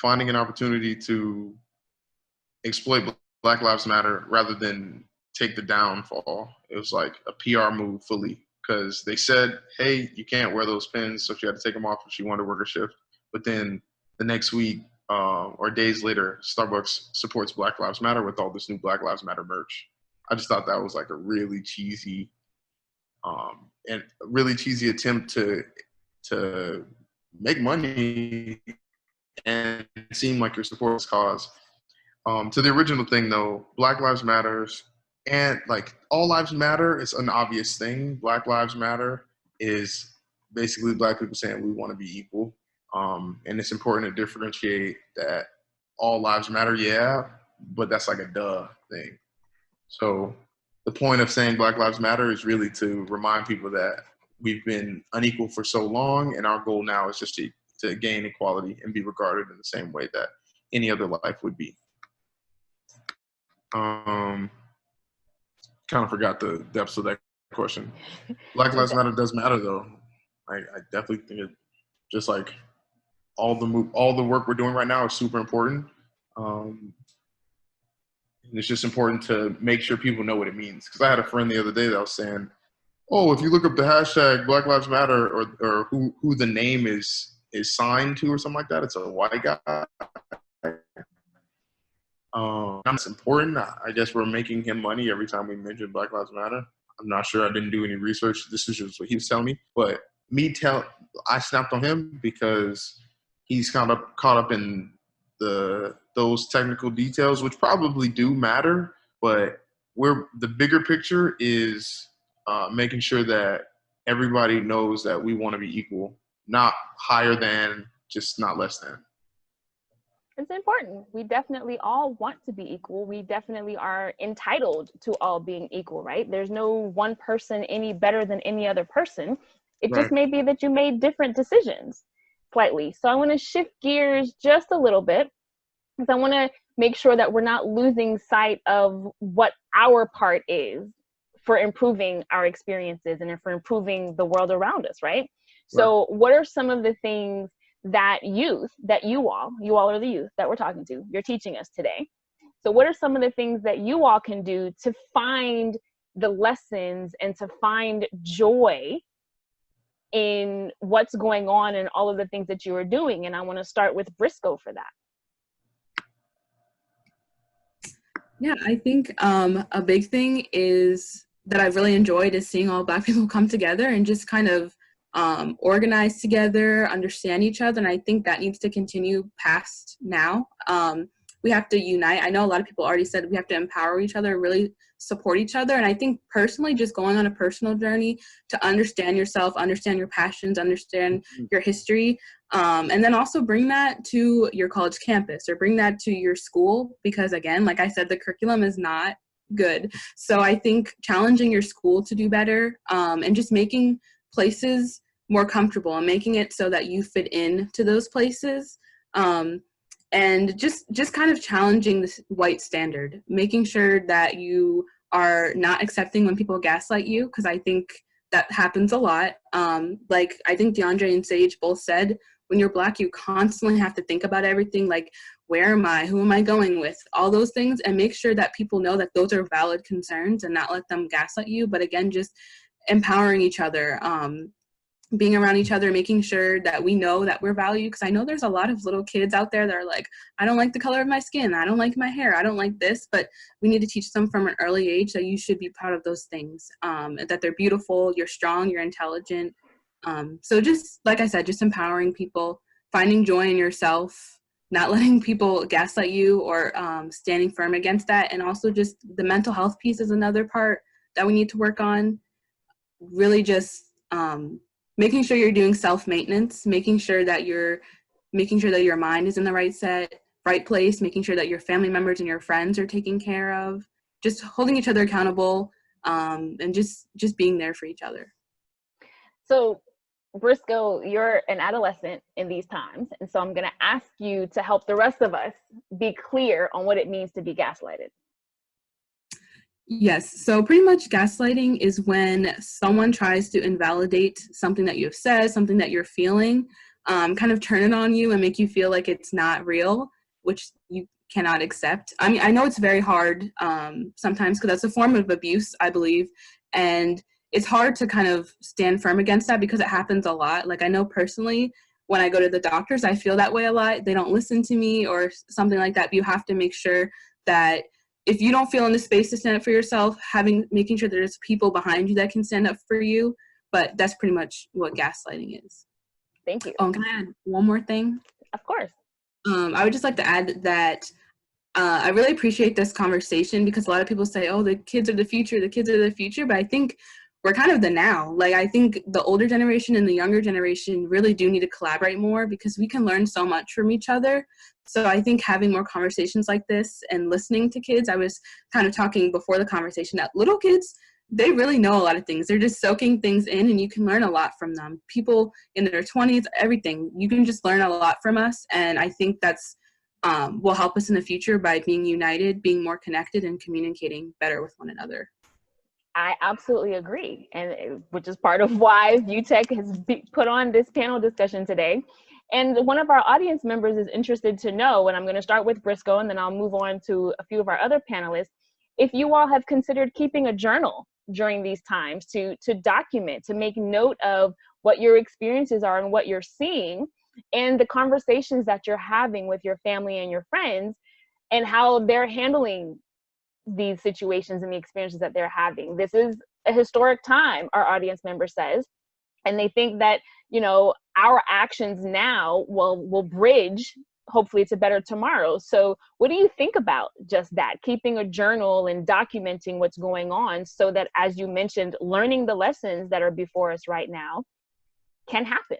Speaker 6: finding an opportunity to exploit Black Lives Matter rather than take the downfall. It was like a PR move fully, because they said, hey, you can't wear those pins, so she had to take them off if she wanted to work a shift. But then the next week or days later, Starbucks supports Black Lives Matter with all this new Black Lives Matter merch. I just thought that was like a really cheesy attempt to make money and seem like you're supporting this cause. To the original thing though, Black Lives Matters, and like all lives matter is an obvious thing. Black Lives Matter is basically Black people saying we want to be equal. And it's important to differentiate that all lives matter, yeah, but that's like a duh thing. So the point of saying Black Lives Matter is really to remind people that we've been unequal for so long, and our goal now is just to gain equality and be regarded in the same way that any other life would be. Kind of forgot the depths of that question. Black Lives Matter does matter though. I definitely think it, just like all the work we're doing right now is super important. And it's just important to make sure people know what it means. Because I had a friend the other day that was saying, oh, if you look up the hashtag Black Lives Matter, or who the name is signed to or something like that, it's a white guy. That's important. I guess we're making him money every time we mention Black Lives Matter. I'm not sure. I didn't do any research. This is just what he was telling me. But I snapped on him because he's kind of caught up in those technical details, which probably do matter. But the bigger picture is making sure that everybody knows that we want to be equal, not higher than, just not less than.
Speaker 1: It's important. We definitely all want to be equal. We definitely are entitled to all being equal, right? There's no one person any better than any other person. It just may be that you made different decisions slightly. So I want to shift gears just a little bit, because I want to make sure that we're not losing sight of what our part is for improving our experiences and for improving the world around us, right? So what are some of the things that you all are the youth that we're talking to, you're teaching us today. So what are some of the things that you all can do to find the lessons and to find joy in what's going on and all of the things that you are doing? And I want to start with Briscoe for that.
Speaker 5: Yeah, I think a big thing is that I've really enjoyed is seeing all Black people come together and just kind of organize together, understand each other. And I think that needs to continue past now. We have to unite. I know a lot of people already said we have to empower each other, really support each other. And I think personally, just going on a personal journey to understand yourself, understand your passions, understand your history, and then also bring that to your college campus or bring that to your school. Because again, like I said, the curriculum is not good. So I think challenging your school to do better and just making places more comfortable and making it so that you fit in to those places. And just kind of challenging this white standard, making sure that you are not accepting when people gaslight you, because I think that happens a lot. Like I think DeAndre and Sage both said, when you're Black, you constantly have to think about everything, like, where am I? Who am I going with? All those things, and make sure that people know that those are valid concerns and not let them gaslight you. But again, just empowering each other, being around each other, making sure that we know that we're valued. Because I know there's a lot of little kids out there that are like, I don't like the color of my skin, I don't like my hair, I don't like this. But we need to teach them from an early age that you should be proud of those things, that they're beautiful, you're strong, you're intelligent. So just, like I said, just empowering people, finding joy in yourself, not letting people gaslight you, or standing firm against that. And also just the mental health piece is another part that we need to work on. Really just making sure you're doing self-maintenance, making sure that your mind is in the right place, making sure that your family members and your friends are taken care of, just holding each other accountable, and just being there for each other.
Speaker 1: So Briscoe, you're an adolescent in these times, and so I'm going to ask you to help the rest of us be clear on what it means to be gaslighted.
Speaker 5: Yes, so pretty much gaslighting is when someone tries to invalidate something that you have said, something that you're feeling, kind of turn it on you and make you feel like it's not real, which you cannot accept. I mean, I know it's very hard sometimes, because that's a form of abuse, I believe, and it's hard to kind of stand firm against that because it happens a lot. Like I know personally, when I go to the doctors, I feel that way a lot. They don't listen to me or something like that. But you have to make sure that if you don't feel in the space to stand up for yourself, making sure there's people behind you that can stand up for you. But that's pretty much what gaslighting is.
Speaker 1: Thank you.
Speaker 5: Can I add one more thing?
Speaker 1: Of course.
Speaker 5: I would just like to add that I really appreciate this conversation, because a lot of people say, oh, the kids are the future, but I think we're kind of the now. Like, I think the older generation and the younger generation really do need to collaborate more, because we can learn so much from each other. So I think having more conversations like this and listening to kids, I was kind of talking before the conversation that little kids, they really know a lot of things. They're just soaking things in, and you can learn a lot from them. People in their 20s, everything, you can just learn a lot from us. And I think that's will help us in the future by being united, being more connected, and communicating better with one another.
Speaker 1: I absolutely agree, and which is part of why VuTech has put on this panel discussion today. And one of our audience members is interested to know, and I'm going to start with Briscoe, and then I'll move on to a few of our other panelists, if you all have considered keeping a journal during these times to document, to make note of what your experiences are and what you're seeing, and the conversations that you're having with your family and your friends, and how they're handling these situations and the experiences that they're having. This is a historic time, our audience member says, and they think that, you know, our actions now will bridge hopefully to better tomorrow. So what do you think about just that, keeping a journal and documenting what's going on so that, as you mentioned, learning the lessons that are before us right now can happen?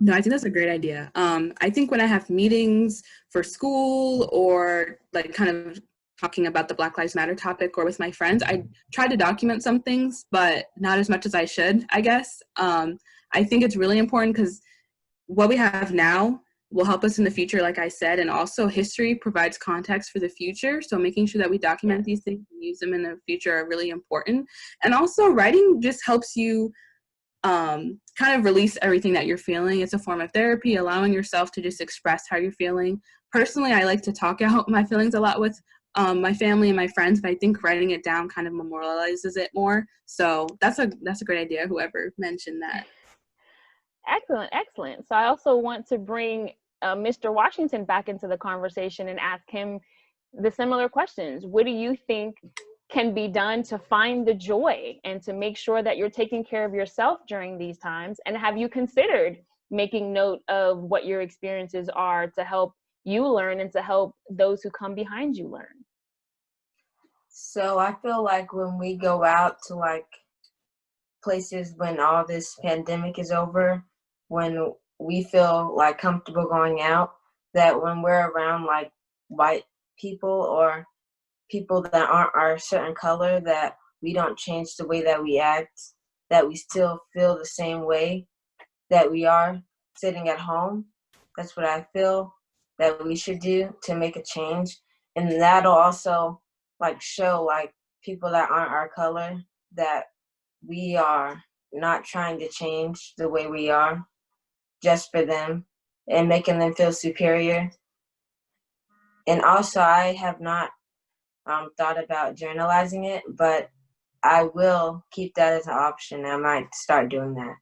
Speaker 5: No, I think that's a great idea. I think when I have meetings for school or like kind of talking about the Black Lives Matter topic or with my friends, I try to document some things, but not as much as I should, I guess. I think it's really important because what we have now will help us in the future, like I said, and also history provides context for the future. So making sure that we document these things and use them in the future are really important. And also writing just helps you kind of release everything that you're feeling. It's a form of therapy, allowing yourself to just express how you're feeling. Personally, I like to talk out my feelings a lot with my family and my friends, but I think writing it down kind of memorializes it more. So that's a great idea, whoever mentioned that.
Speaker 1: Excellent, excellent. So I also want to bring Mr. Washington back into the conversation and ask him the similar questions. What do you think can be done to find the joy and to make sure that you're taking care of yourself during these times? And have you considered making note of what your experiences are to help you learn and to help those who come behind you learn?
Speaker 2: So I feel like when we go out to like places when all this pandemic is over, when we feel like comfortable going out, that when we're around like white people or people that aren't our certain color, that we don't change the way that we act, that we still feel the same way that we are sitting at home. That's what I feel that we should do to make a change. And that'll also like show like people that aren't our color that we are not trying to change the way we are just for them and making them feel superior. And also I have not thought about journalizing it, but I will keep that as an option. I might start doing that.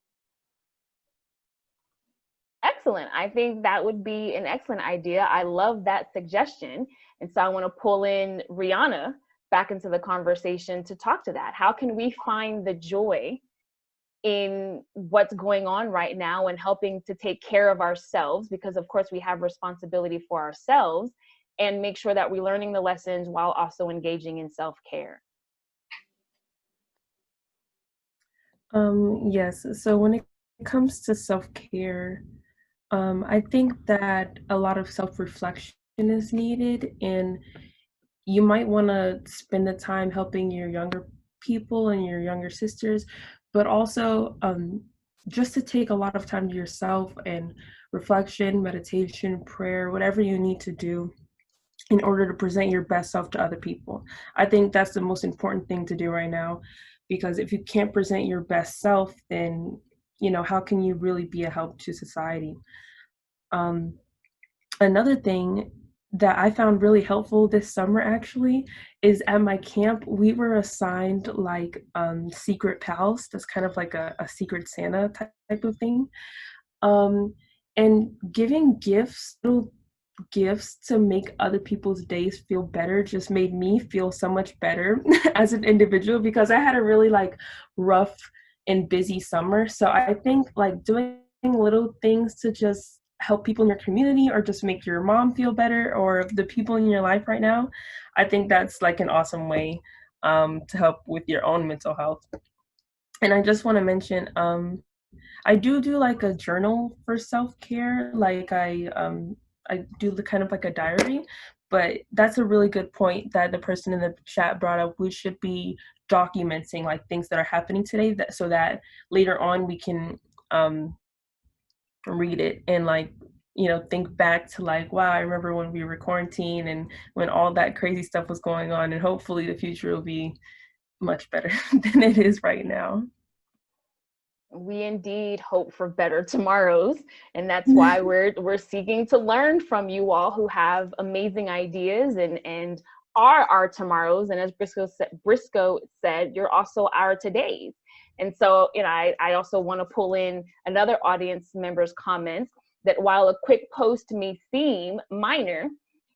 Speaker 1: Excellent. I think that would be an excellent idea. I love that suggestion. And so I want to pull in Rihanna back into the conversation to talk to that. How can we find the joy in what's going on right now and helping to take care of ourselves? Because of course we have responsibility for ourselves, and make sure that we're learning the lessons while also engaging in self-care.
Speaker 3: Yes, so when it comes to self-care, I think that a lot of self-reflection is needed, and you might want to spend the time helping your younger people and your younger sisters, but also just to take a lot of time to yourself and reflection, meditation, prayer, whatever you need to do in order to present your best self to other people. I think that's the most important thing to do right now, because if you can't present your best self, then, you know, how can you really be a help to society? Another thing that I found really helpful this summer actually is at my camp, we were assigned like secret pals. That's kind of like a secret Santa type of thing. And giving gifts, little gifts to make other people's days feel better just made me feel so much better as an individual, because I had a really like rough and busy summer. So I think like doing little things to just help people in your community or just make your mom feel better or the people in your life right now, I think that's like an awesome way to help with your own mental health. And I just want to mention I do like a journal for self-care. Like I do the kind of like a diary, but that's a really good point that the person in the chat brought up. We should be documenting like things that are happening today, that so that later on we can read it and like, you know, think back to like, wow, I remember when we were quarantined and when all that crazy stuff was going on, and hopefully the future will be much better than it is right now.
Speaker 1: We indeed hope for better tomorrows, and that's why we're seeking to learn from you all who have amazing ideas and are our tomorrows. And as Briscoe said, you're also our todays. And so, you know, I also want to pull in another audience member's comments that while a quick post may seem minor,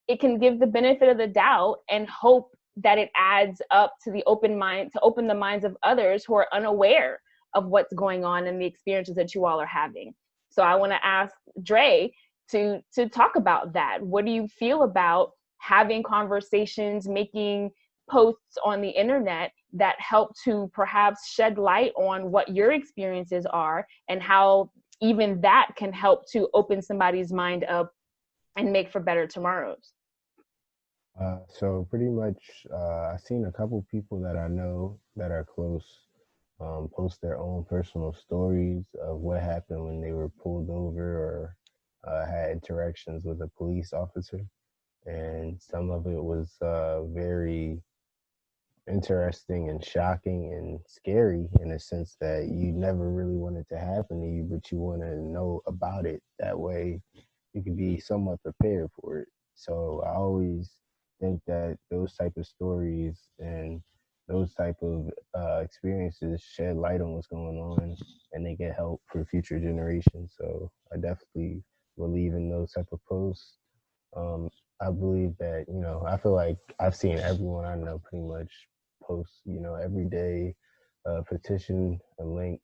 Speaker 1: it can give the benefit of the doubt and hope that it adds up to the open mind, to open the minds of others who are unaware of what's going on and the experiences that you all are having. So I want to ask Dre to talk about that. What do you feel about having conversations, making posts on the internet that help to perhaps shed light on what your experiences are and how even that can help to open somebody's mind up and make for better tomorrows?
Speaker 4: So pretty much, I've seen a couple people that I know that are close post their own personal stories of what happened when they were pulled over or had interactions with a police officer. And some of it was very interesting and shocking and scary in a sense that you never really want it to happen to you, but you want to know about it. That way you can be somewhat prepared for it. So I always think that those type of stories and those type of experiences shed light on what's going on, and they can help for future generations. So I definitely believe in those type of posts. I believe that, I feel like I've seen everyone I know pretty much post, every day, petition, a link,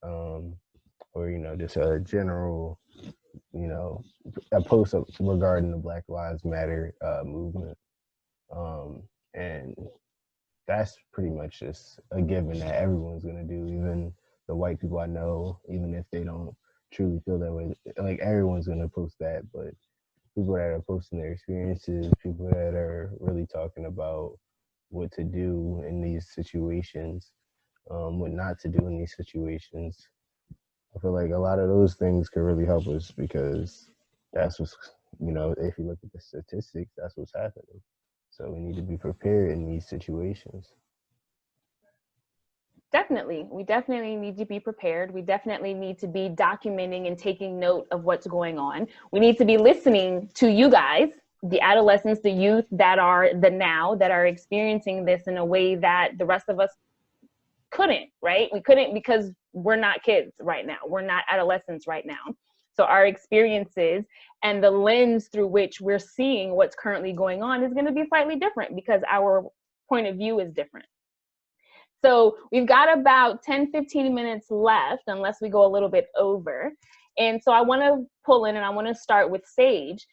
Speaker 4: or, just a general, a post regarding the Black Lives Matter movement. And that's pretty much just a given that everyone's going to do, even the white people I know, even if they don't truly feel that way. Like, everyone's going to post that, but people that are posting their experiences, people that are really talking about what to do in these situations, what not to do in these situations. I feel like a lot of those things could really help us, because that's what's, if you look at the statistics, that's what's happening. So we need to be prepared in these situations.
Speaker 1: Definitely. We definitely need to be prepared. We definitely need to be documenting and taking note of what's going on. We need to be listening to you guys, the adolescents, the youth that are the now, that are experiencing this in a way that the rest of us couldn't, right? We couldn't, because we're not kids right now. We're not adolescents right now. So our experiences and the lens through which we're seeing what's currently going on is going to be slightly different, because our point of view is different. So we've got about 10, 15 minutes left, unless we go a little bit over. And so I want to pull in, and I want to start with Sage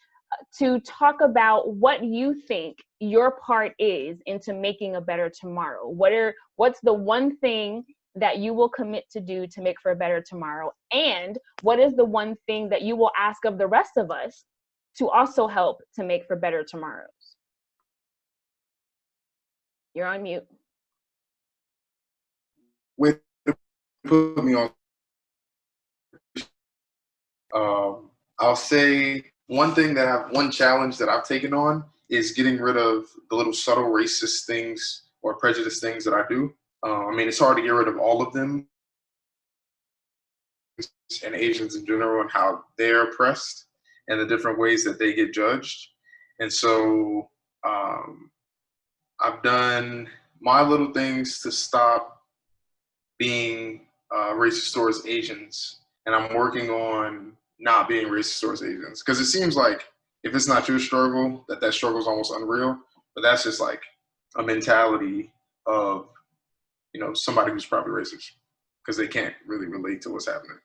Speaker 1: to talk about what you think your part is into making a better tomorrow. What's the one thing that you will commit to do to make for a better tomorrow? And what is the one thing that you will ask of the rest of us to also help to make for better tomorrows? You're on mute.
Speaker 6: With put me on, I'll say one challenge that I've taken on is getting rid of the little subtle racist things or prejudice things that I do. I mean, it's hard to get rid of all of them, and Asians in general, and how they're oppressed and the different ways that they get judged. And so I've done my little things to stop being racist towards Asians, and I'm working on not being racist towards Asians, because it seems like if it's not your struggle, that struggle is almost unreal. But that's just like a mentality of, somebody who's probably racist, because they can't really relate to what's happening.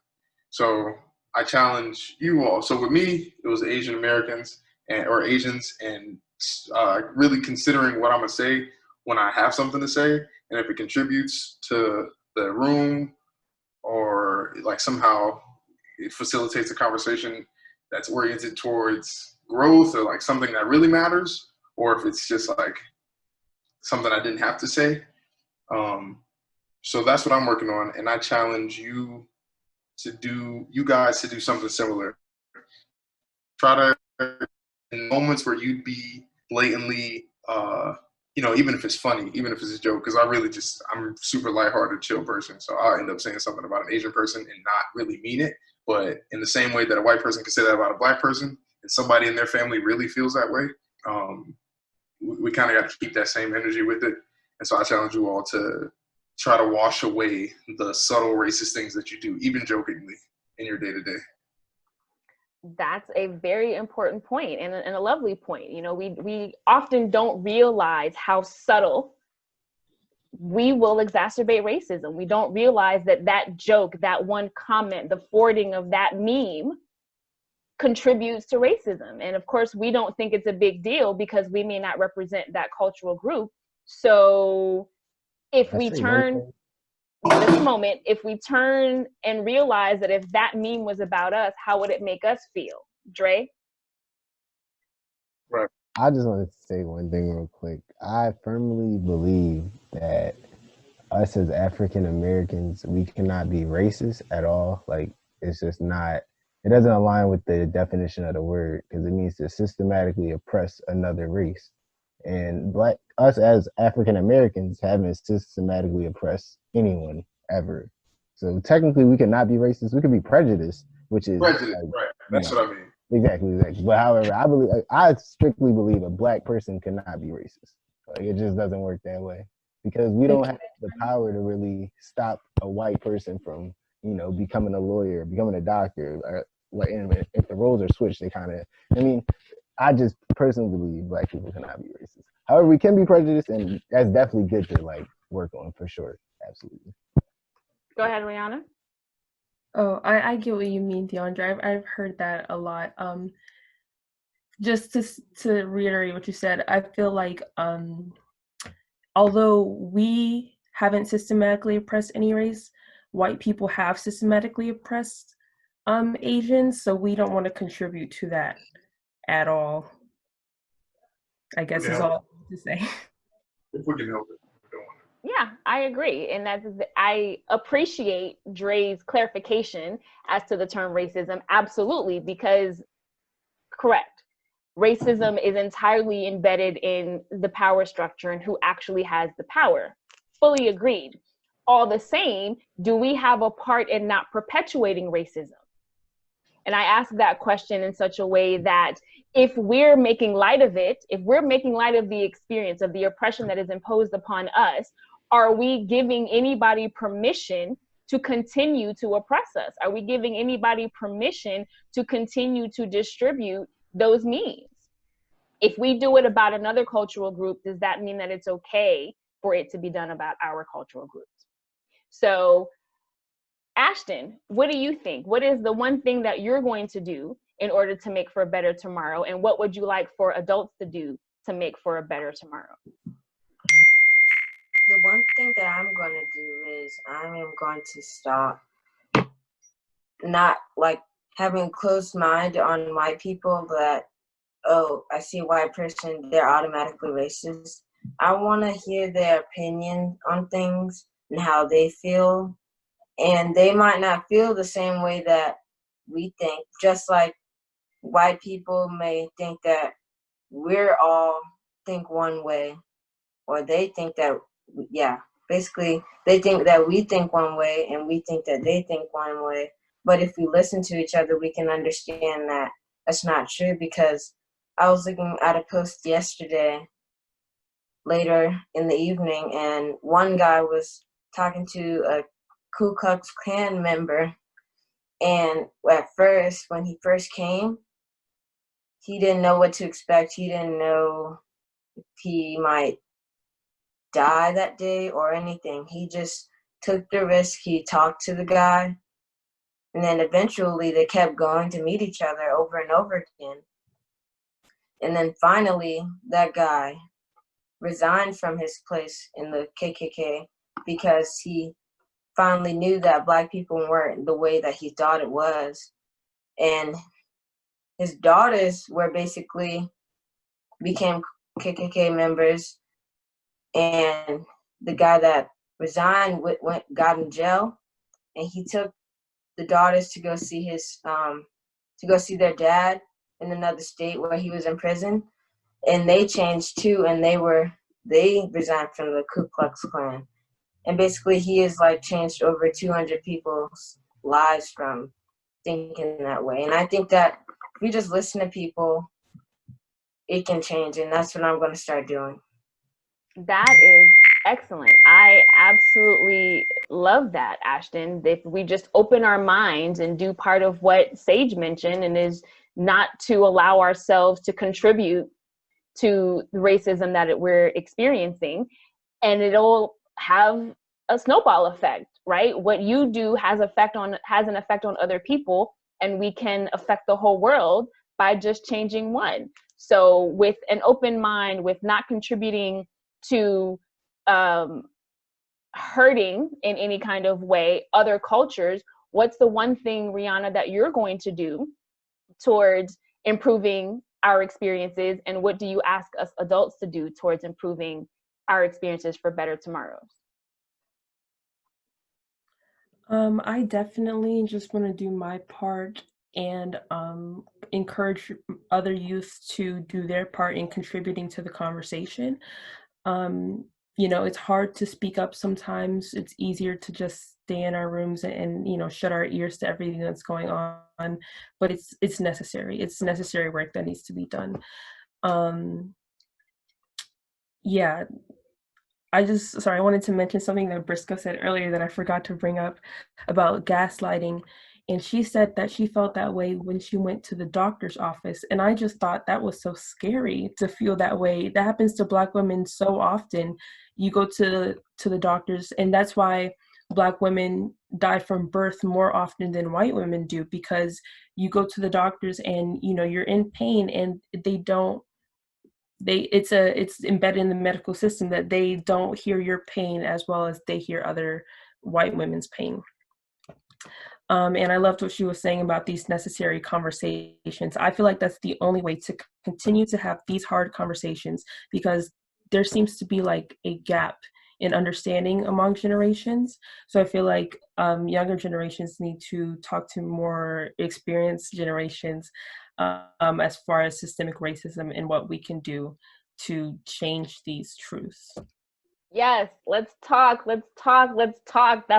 Speaker 6: So I challenge you all. So with me, it was Asian Americans or Asians, and really considering what I'm gonna say when I have something to say, and if it contributes to the room, or like somehow it facilitates a conversation that's oriented towards growth, or like something that really matters, or if it's just like something I didn't have to say. So that's what I'm working on, and I challenge you guys to do something similar. Try to, in moments where you'd be blatantly, even if it's funny, even if it's a joke, because I'm super lighthearted, chill person. So I'll end up saying something about an Asian person and not really mean it. But in the same way that a white person can say that about a black person, and somebody in their family really feels that way, we kind of got to keep that same energy with it. And so I challenge you all to try to wash away the subtle racist things that you do, even jokingly, in your day-to-day.
Speaker 1: That's a very important point, and a lovely point. We often don't realize how subtle we will exacerbate racism. We don't realize that joke, that one comment, the forwarding of that meme contributes to racism. And of course, we don't think it's a big deal because we may not represent that cultural group. So if we turn this moment, if we turn and realize that if that meme was about us, how would it make us feel? Dre?
Speaker 6: Right.
Speaker 4: I just wanted to say one thing real quick. I firmly believe that us as African Americans, we cannot be racist at all. Like, it's just not, it doesn't align with the definition of the word, because it means to systematically oppress another race. And us as African Americans haven't systematically oppressed anyone ever. So technically we cannot be racist. We could be prejudiced, which is
Speaker 6: Prejudice,
Speaker 4: like,
Speaker 6: right. That's what I mean.
Speaker 4: Exactly. But however, I strictly believe a black person cannot be racist. Like, it just doesn't work that way, because we don't have the power to really stop a white person from, becoming a lawyer, becoming a doctor. And if the roles are switched, they kind of, I just personally believe black people cannot be racist. However, we can be prejudiced, and that's definitely good to work on for sure. Absolutely.
Speaker 1: Go ahead, Rihanna.
Speaker 3: Oh, I get what you mean, DeAndre. I've heard that a lot. Just to reiterate what you said, I feel like although we haven't systematically oppressed any race, white people have systematically oppressed Asians, so we don't want to contribute to that at all. I guess is all to say.
Speaker 6: If we can help it, we don't want it.
Speaker 1: Yeah, I agree. And I appreciate Dre's clarification as to the term racism. Absolutely, because correct. Racism is entirely embedded in the power structure and who actually has the power. Fully agreed. All the same, do we have a part in not perpetuating racism? And I ask that question in such a way that if we're making light of it, if we're making light of the experience of the oppression that is imposed upon us, are we giving anybody permission to continue to oppress us? Are we giving anybody permission to continue to distribute those memes? If we do it about another cultural group, does that mean that it's okay for it to be done about our cultural groups? So, Ashton, what do you think? What is the one thing that you're going to do in order to make for a better tomorrow? And what would you like for adults to do to make for a better tomorrow?
Speaker 2: The one thing that I'm going to do is I am going to stop not having a closed mind on white people that, oh, I see a white person, they're automatically racist. I want to hear their opinion on things and how they feel. And they might not feel the same way that we think, just like white people may think that we're all think one way, or they think that, basically they think that we think one way and we think that they think one way. But if we listen to each other, we can understand that that's not true, because I was looking at a post yesterday, later in the evening, and one guy was talking to a Ku Klux Klan member, and at first, when he first came, he didn't know what to expect. He didn't know if he might die that day or anything. He just took the risk. He talked to the guy, and then eventually they kept going to meet each other over and over again. And then finally, that guy resigned from his place in the KKK because he finally knew that black people weren't the way that he thought it was. And his daughters basically became KKK members, and the guy that resigned got in jail, and he took the daughters to go see their dad in another state where he was in prison, and they changed too, and they resigned from the Ku Klux Klan. And basically he has changed over 200 people's lives from thinking that way. And I think that if we just listen to people, it can change, and that's what I'm going to start doing.
Speaker 1: That is excellent. I absolutely love that, Ashton. If we just open our minds and do part of what Sage mentioned, and is not to allow ourselves to contribute to the racism that we're experiencing, and it'll have a snowball effect, right? What you do has an effect on other people, and we can affect the whole world by just changing one. So with an open mind, with not contributing to hurting in any kind of way other cultures, what's the one thing, Rihanna, that you're going to do towards improving our experiences, and what do you ask us adults to do towards improving our experiences for better tomorrows?
Speaker 3: I definitely just want to do my part and encourage other youth to do their part in contributing to the conversation. You know, it's hard to speak up sometimes. It's easier to just stay in our rooms and you know, shut our ears to everything that's going on, but it's necessary. It's necessary work that needs to be done. Yeah, I wanted to mention something that Briscoe said earlier that I forgot to bring up about gaslighting. And she said that she felt that way when she went to the doctor's office. And I just thought that was so scary to feel that way. That happens to Black women so often. You go to the doctors, and that's why Black women die from birth more often than white women do, because you go to the doctors and, you know, you're in pain, and it's embedded in the medical system that they don't hear your pain as well as they hear other white women's pain. And I loved what she was saying about these necessary conversations. I feel like that's the only way to continue to have these hard conversations, because there seems to be like a gap in understanding among generations. So I feel like younger generations need to talk to more experienced generations as far as systemic racism and what we can do to change these truths.
Speaker 1: Yes, let's talk. That's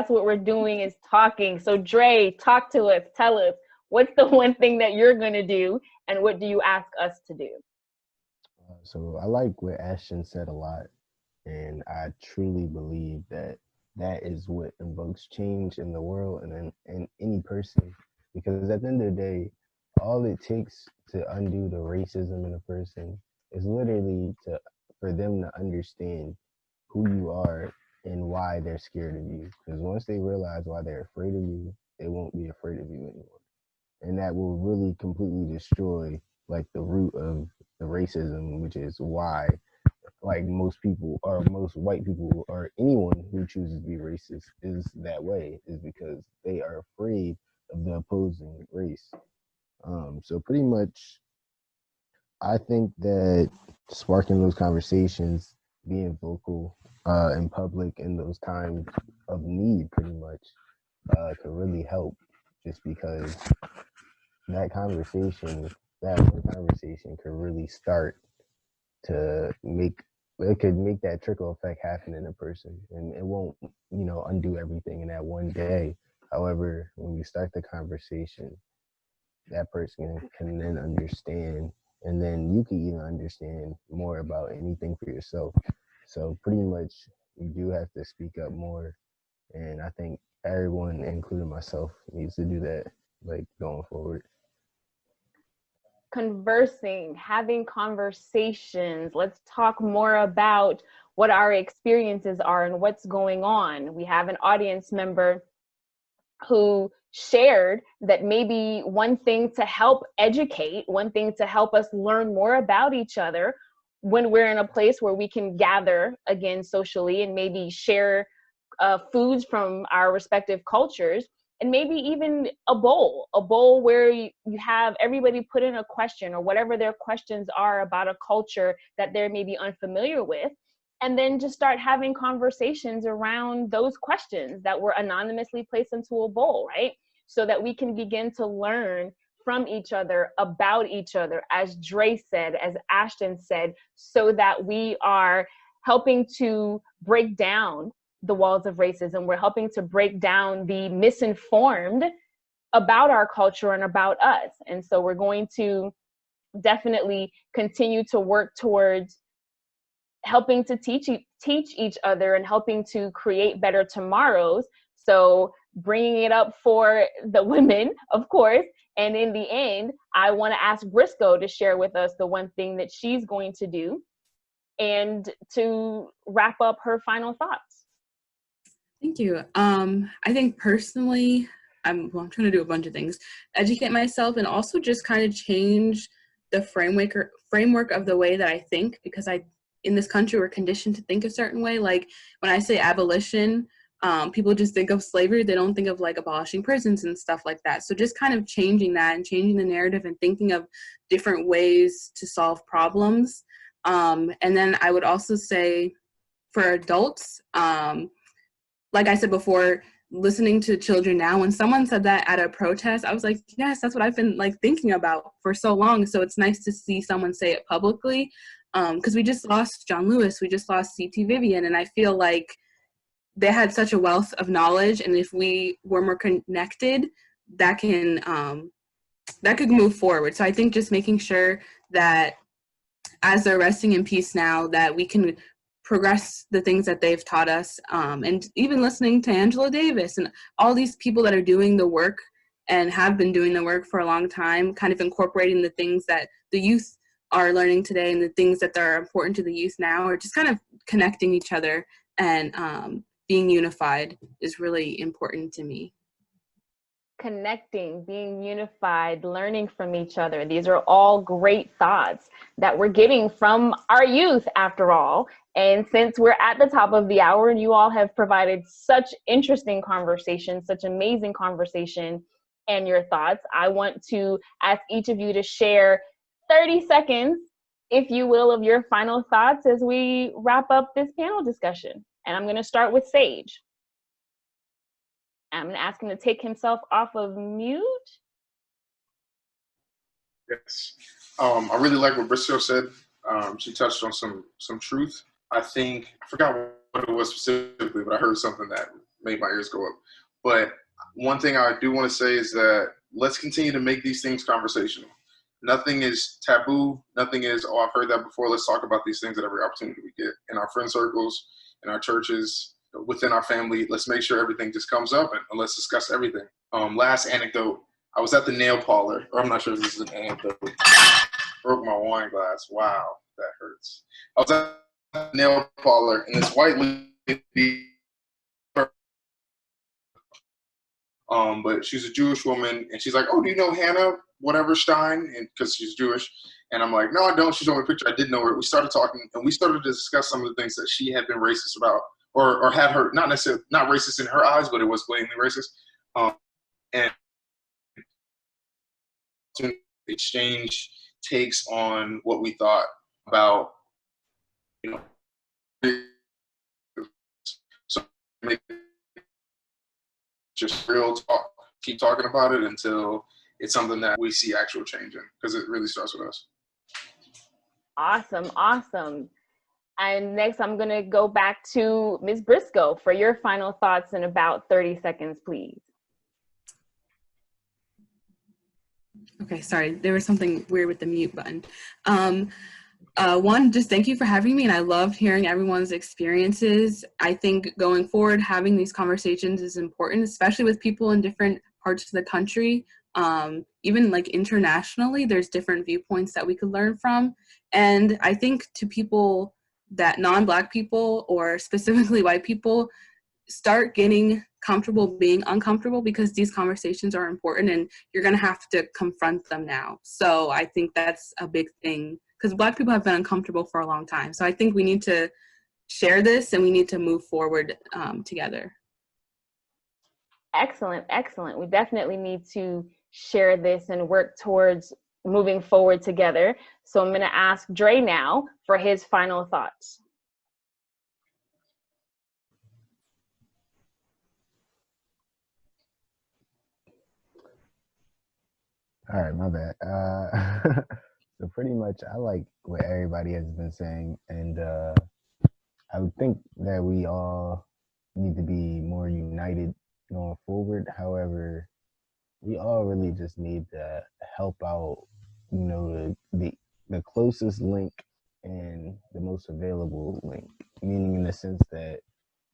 Speaker 1: what we're doing, is talking. So Dre, talk to us. Tell us, what's the one thing that you're going to do, and what do you ask us to do?
Speaker 4: So I like what Ashton said a lot, and I truly believe that that is what invokes change in the world and in any person. Because at the end of the day, all it takes to undo the racism in a person is literally for them to understand who you are and why they're scared of you. Because once they realize why they're afraid of you, they won't be afraid of you anymore. And that will really completely destroy like the root of the racism, which is why like most people or most white people or anyone who chooses to be racist is that way, is because they are afraid of the opposing race. So pretty much I think that sparking those conversations, being vocal in public in those times of need pretty much could really help, just because that one conversation could really start to could make that trickle effect happen in a person, and it won't, you know, undo everything in that one day. However, when you start the conversation, that person can then understand, and then you can even understand more about anything for yourself. So pretty much you do have to speak up more, and I think everyone, including myself, needs to do that, like, going forward.
Speaker 1: Conversing, having conversations. Let's talk more about what our experiences are and what's going on. We have an audience member who shared that maybe one thing to help educate, one thing to help us learn more about each other when we're in a place where we can gather again socially and maybe share foods from our respective cultures, and maybe even a bowl where you have everybody put in a question or whatever their questions are about a culture that they're maybe unfamiliar with, and then just start having conversations around those questions that were anonymously placed into a bowl, right? So that we can begin to learn from each other, about each other, as Dre said, as Ashton said, so that we are helping to break down the walls of racism. We're helping to break down the misinformed about our culture and about us. And so we're going to definitely continue to work towards helping to teach each other and helping to create better tomorrows. So bringing it up for the women, of course. And in the end, I want to ask Briscoe to share with us the one thing that she's going to do and to wrap up her final thoughts.
Speaker 5: Thank you. I think personally, I'm trying to do a bunch of things, educate myself, and also just kind of change the framework of the way that I think, because in this country, we're conditioned to think a certain way. Like when I say abolition, people just think of slavery. They don't think of like abolishing prisons and stuff like that. So just kind of changing that and changing the narrative and thinking of different ways to solve problems. And then I would also say for adults, like I said before, listening to children now, when someone said that at a protest, I was like, yes, that's what I've been like thinking about for so long. So it's nice to see someone say it publicly, because we just lost John Lewis, we just lost C.T. Vivian, and I feel like they had such a wealth of knowledge, and if we were more connected, that could move forward. So I think just making sure that as they're resting in peace now, that we can progress the things that they've taught us, and even listening to Angela Davis and all these people that are doing the work and have been doing the work for a long time, kind of incorporating the things that the youth are learning today and the things that are important to the youth now, or just kind of connecting each other and being unified is really important to me.
Speaker 1: Connecting, being unified, learning from each other. These are all great thoughts that we're getting from our youth, after all. And since we're at the top of the hour and you all have provided such interesting conversation, such amazing conversation and your thoughts, I want to ask each of you to share 30 seconds, if you will, of your final thoughts as we wrap up this panel discussion. And I'm going to start with Sage. I'm going to ask him to take himself off of mute.
Speaker 6: Yes. I really like what Briscoe said. She touched on some truth. I think, I forgot what it was specifically, but I heard something that made my ears go up. But one thing I do want to say is that let's continue to make these things conversational. Nothing is taboo. Nothing is, oh, I've heard that before. Let's talk about these things at every opportunity we get in our friend circles, in our churches, within our family. Let's make sure everything just comes up and let's discuss everything. Last anecdote, I was at the nail parlor, or I'm not sure if this is an anecdote. Broke my wine glass. Wow, that hurts. I was at the nail parlor and this white lady, but she's a Jewish woman, and she's like, oh, do you know Hannah whatever Stein? And because she's Jewish. And I'm like, no, I don't. She showed me a picture. I didn't know her. We started talking, and we started to discuss some of the things that she had been racist about, or had her, not necessarily, not racist in her eyes, but it was blatantly racist. And to exchange takes on what we thought about, so make just real talk, keep talking about it until it's something that we see actual change in, because it really starts with us.
Speaker 1: Awesome, awesome. And next I'm going to go back to Ms. Briscoe for your final thoughts in about 30 seconds, please.
Speaker 5: Okay, sorry, there was something weird with the mute button. One, just thank you for having me, and I loved hearing everyone's experiences. I think going forward, having these conversations is important, especially with people in different parts of the country. Even like internationally, there's different viewpoints that we could learn from. And I think to people that non-Black people, or specifically white people, start getting comfortable being uncomfortable, because these conversations are important and you're going to have to confront them now. So I think that's a big thing, because Black people have been uncomfortable for a long time. So I think we need to share this and we need to move forward together.
Speaker 1: Excellent, excellent. We definitely need to share this and work towards moving forward together. So I'm going to ask Dre now for his final thoughts.
Speaker 4: All right, my bad. So pretty much I like what everybody has been saying, and I would think that we all need to be more united going forward. However, we all really just need to help out, the closest link and the most available link, meaning in the sense that,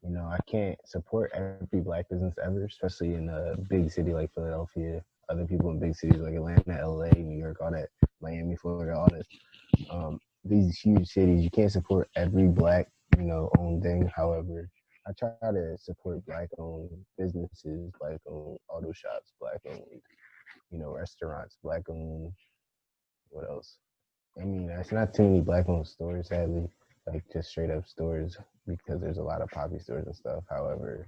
Speaker 4: I can't support every Black business ever, especially in a big city like Philadelphia, other people in big cities like Atlanta, LA, New York, all that, Miami, Florida, all this. These huge cities, you can't support every Black, owned thing. However, I try to support Black-owned businesses, Black-owned auto shops, Black-owned, restaurants, Black-owned, what else? I mean, it's not too many Black-owned stores, sadly, like just straight up stores, because there's a lot of poppy stores and stuff. However,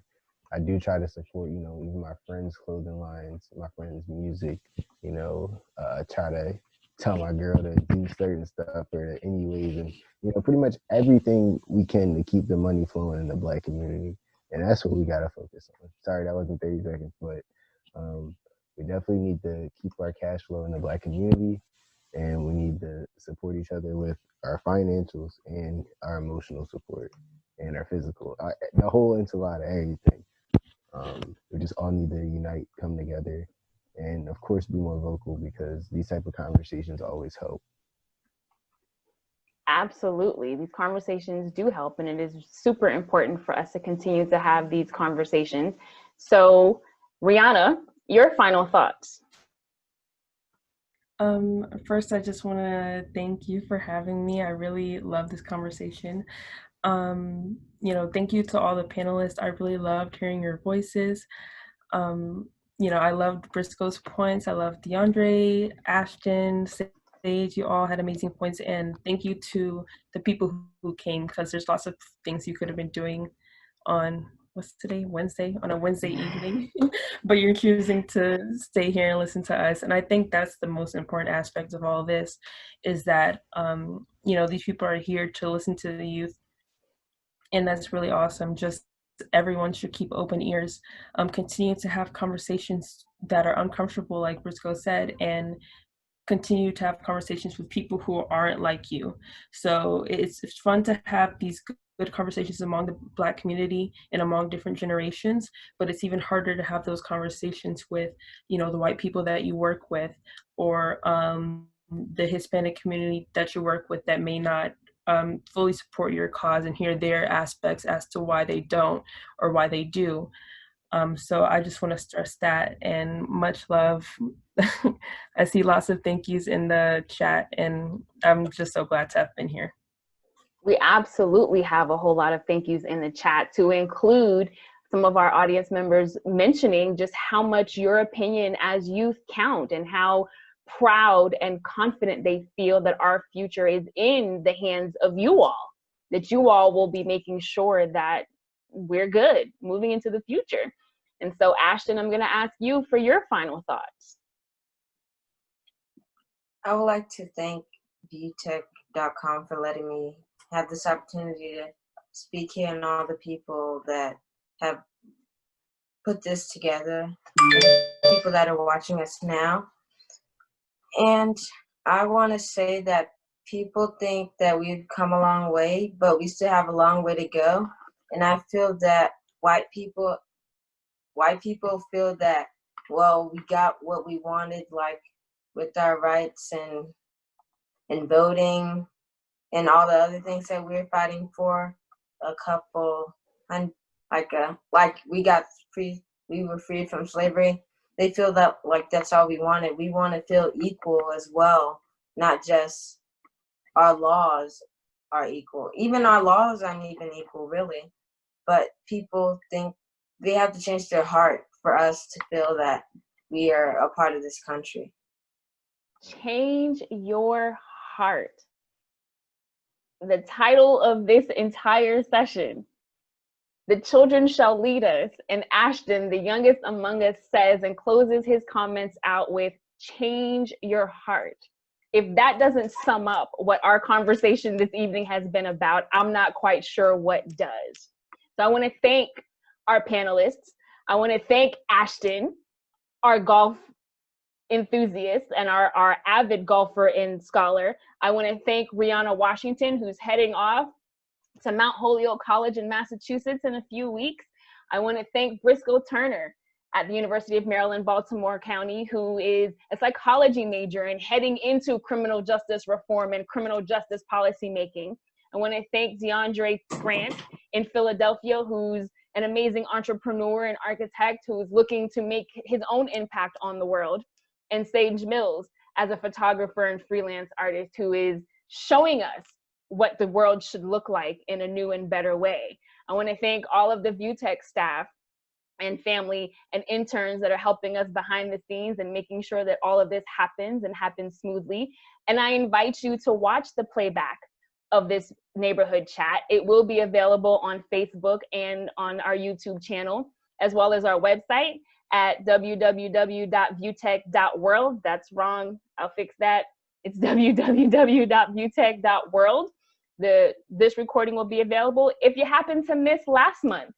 Speaker 4: I do try to support, even my friends' clothing lines, my friends' music, try to tell my girl to do certain stuff or anyways, and, pretty much everything we can to keep the money flowing in the Black community. And that's what we got to focus on. Sorry, that wasn't 30 seconds, but we definitely need to keep our cash flow in the Black community, and we need to support each other with our financials and our emotional support and our physical, the whole enchilada, everything. We just all need to unite, come together, and of course be more vocal, because these type of conversations always help.
Speaker 1: Absolutely. These conversations do help, and it is super important for us to continue to have these conversations. So, Rihanna, your final thoughts.
Speaker 3: First, I just want to thank you for having me. I really love this conversation. Thank you to all the panelists. I really loved hearing your voices. I loved Briscoe's points. I loved DeAndre, Ashton, Sage. You all had amazing points. And thank you to the people who came, because there's lots of things you could have been doing on, what's today, Wednesday, on a Wednesday evening, but you're choosing to stay here and listen to us. And I think that's the most important aspect of all this, is that, these people are here to listen to the youth. And that's really awesome. Just everyone should keep open ears, continue to have conversations that are uncomfortable, like Briscoe said, and continue to have conversations with people who aren't like you. So it's fun to have these good conversations among the Black community and among different generations, but it's even harder to have those conversations with, the white people that you work with, or the Hispanic community that you work with that may not fully support your cause, and hear their aspects as to why they don't or why they do. So I just want to stress that, and much love. I see lots of thank yous in the chat, and I'm just so glad to have been here.
Speaker 1: We absolutely have a whole lot of thank yous in the chat, to include some of our audience members mentioning just how much your opinion as youth count, and how proud and confident they feel that our future is in the hands of you all, that you all will be making sure that we're good moving into the future. And so, Ashton, I'm going to ask you for your final thoughts.
Speaker 2: I would like to thank VuTech.com for letting me have this opportunity to speak here, and all the people that have put this together, people that are watching us now. And I want to say that people think that we've come a long way, but we still have a long way to go. And I feel that white people feel that, well, we got what we wanted, like with our rights and voting and all the other things that we're fighting for. Like we got free, we were freed from slavery. They feel that like that's all we wanted. We want to feel equal as well, not just our laws are equal. Even our laws aren't even equal, really. But people think they have to change their heart for us to feel that we are a part of this country.
Speaker 1: Change your heart. The title of this entire session. The children shall lead us. And Ashton, the youngest among us, says and closes his comments out with, change your heart. If that doesn't sum up what our conversation this evening has been about, I'm not quite sure what does. So I want to thank our panelists. I want to thank Ashton, our golf enthusiast and our avid golfer and scholar. I want to thank Rihanna Washington, who's heading off to Mount Holyoke College in Massachusetts in a few weeks. I want to thank Briscoe Turner at the University of Maryland, Baltimore County, who is a psychology major and heading into criminal justice reform and criminal justice policy making. I want to thank DeAndre Grant in Philadelphia, who's an amazing entrepreneur and architect who is looking to make his own impact on the world. And Sage Mills as a photographer and freelance artist who is showing us what the world should look like in a new and better way. I want to thank all of the VuTech staff and family and interns that are helping us behind the scenes and making sure that all of this happens and happens smoothly. And I invite you to watch the playback of this neighborhood chat. It will be available on Facebook and on our YouTube channel, as well as our website at www.vutech.world. That's wrong. I'll fix that. It's www.vutech.world. This recording will be available. If you happen to miss last month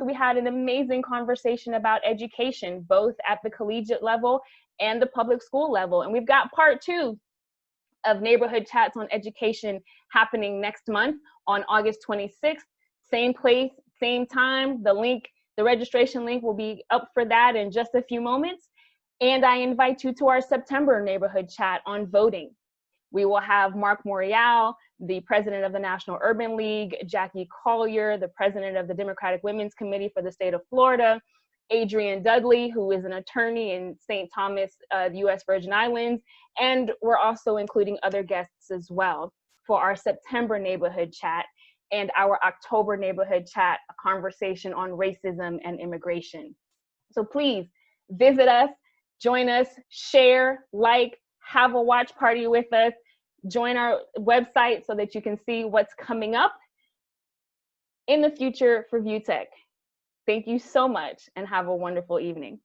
Speaker 1: we had an amazing conversation about education, both at the collegiate level and the public school level. And we've got part 2 of neighborhood chats on education happening next month on August 26th. Same place, same time. The registration link will be up for that in just a few moments. And I invite you to our September neighborhood chat on voting. We will have Mark Morial, the president of the National Urban League, Jackie Collier, the president of the Democratic Women's Committee for the state of Florida, Adrian Dudley, who is an attorney in St. Thomas, the U.S. Virgin Islands, and we're also including other guests as well for our September neighborhood chat and our October neighborhood chat, a conversation on racism and immigration. So please visit us, join us, share, like, have a watch party with us, join our website so that you can see what's coming up in the future for VuTech. Thank you so much and have a wonderful evening.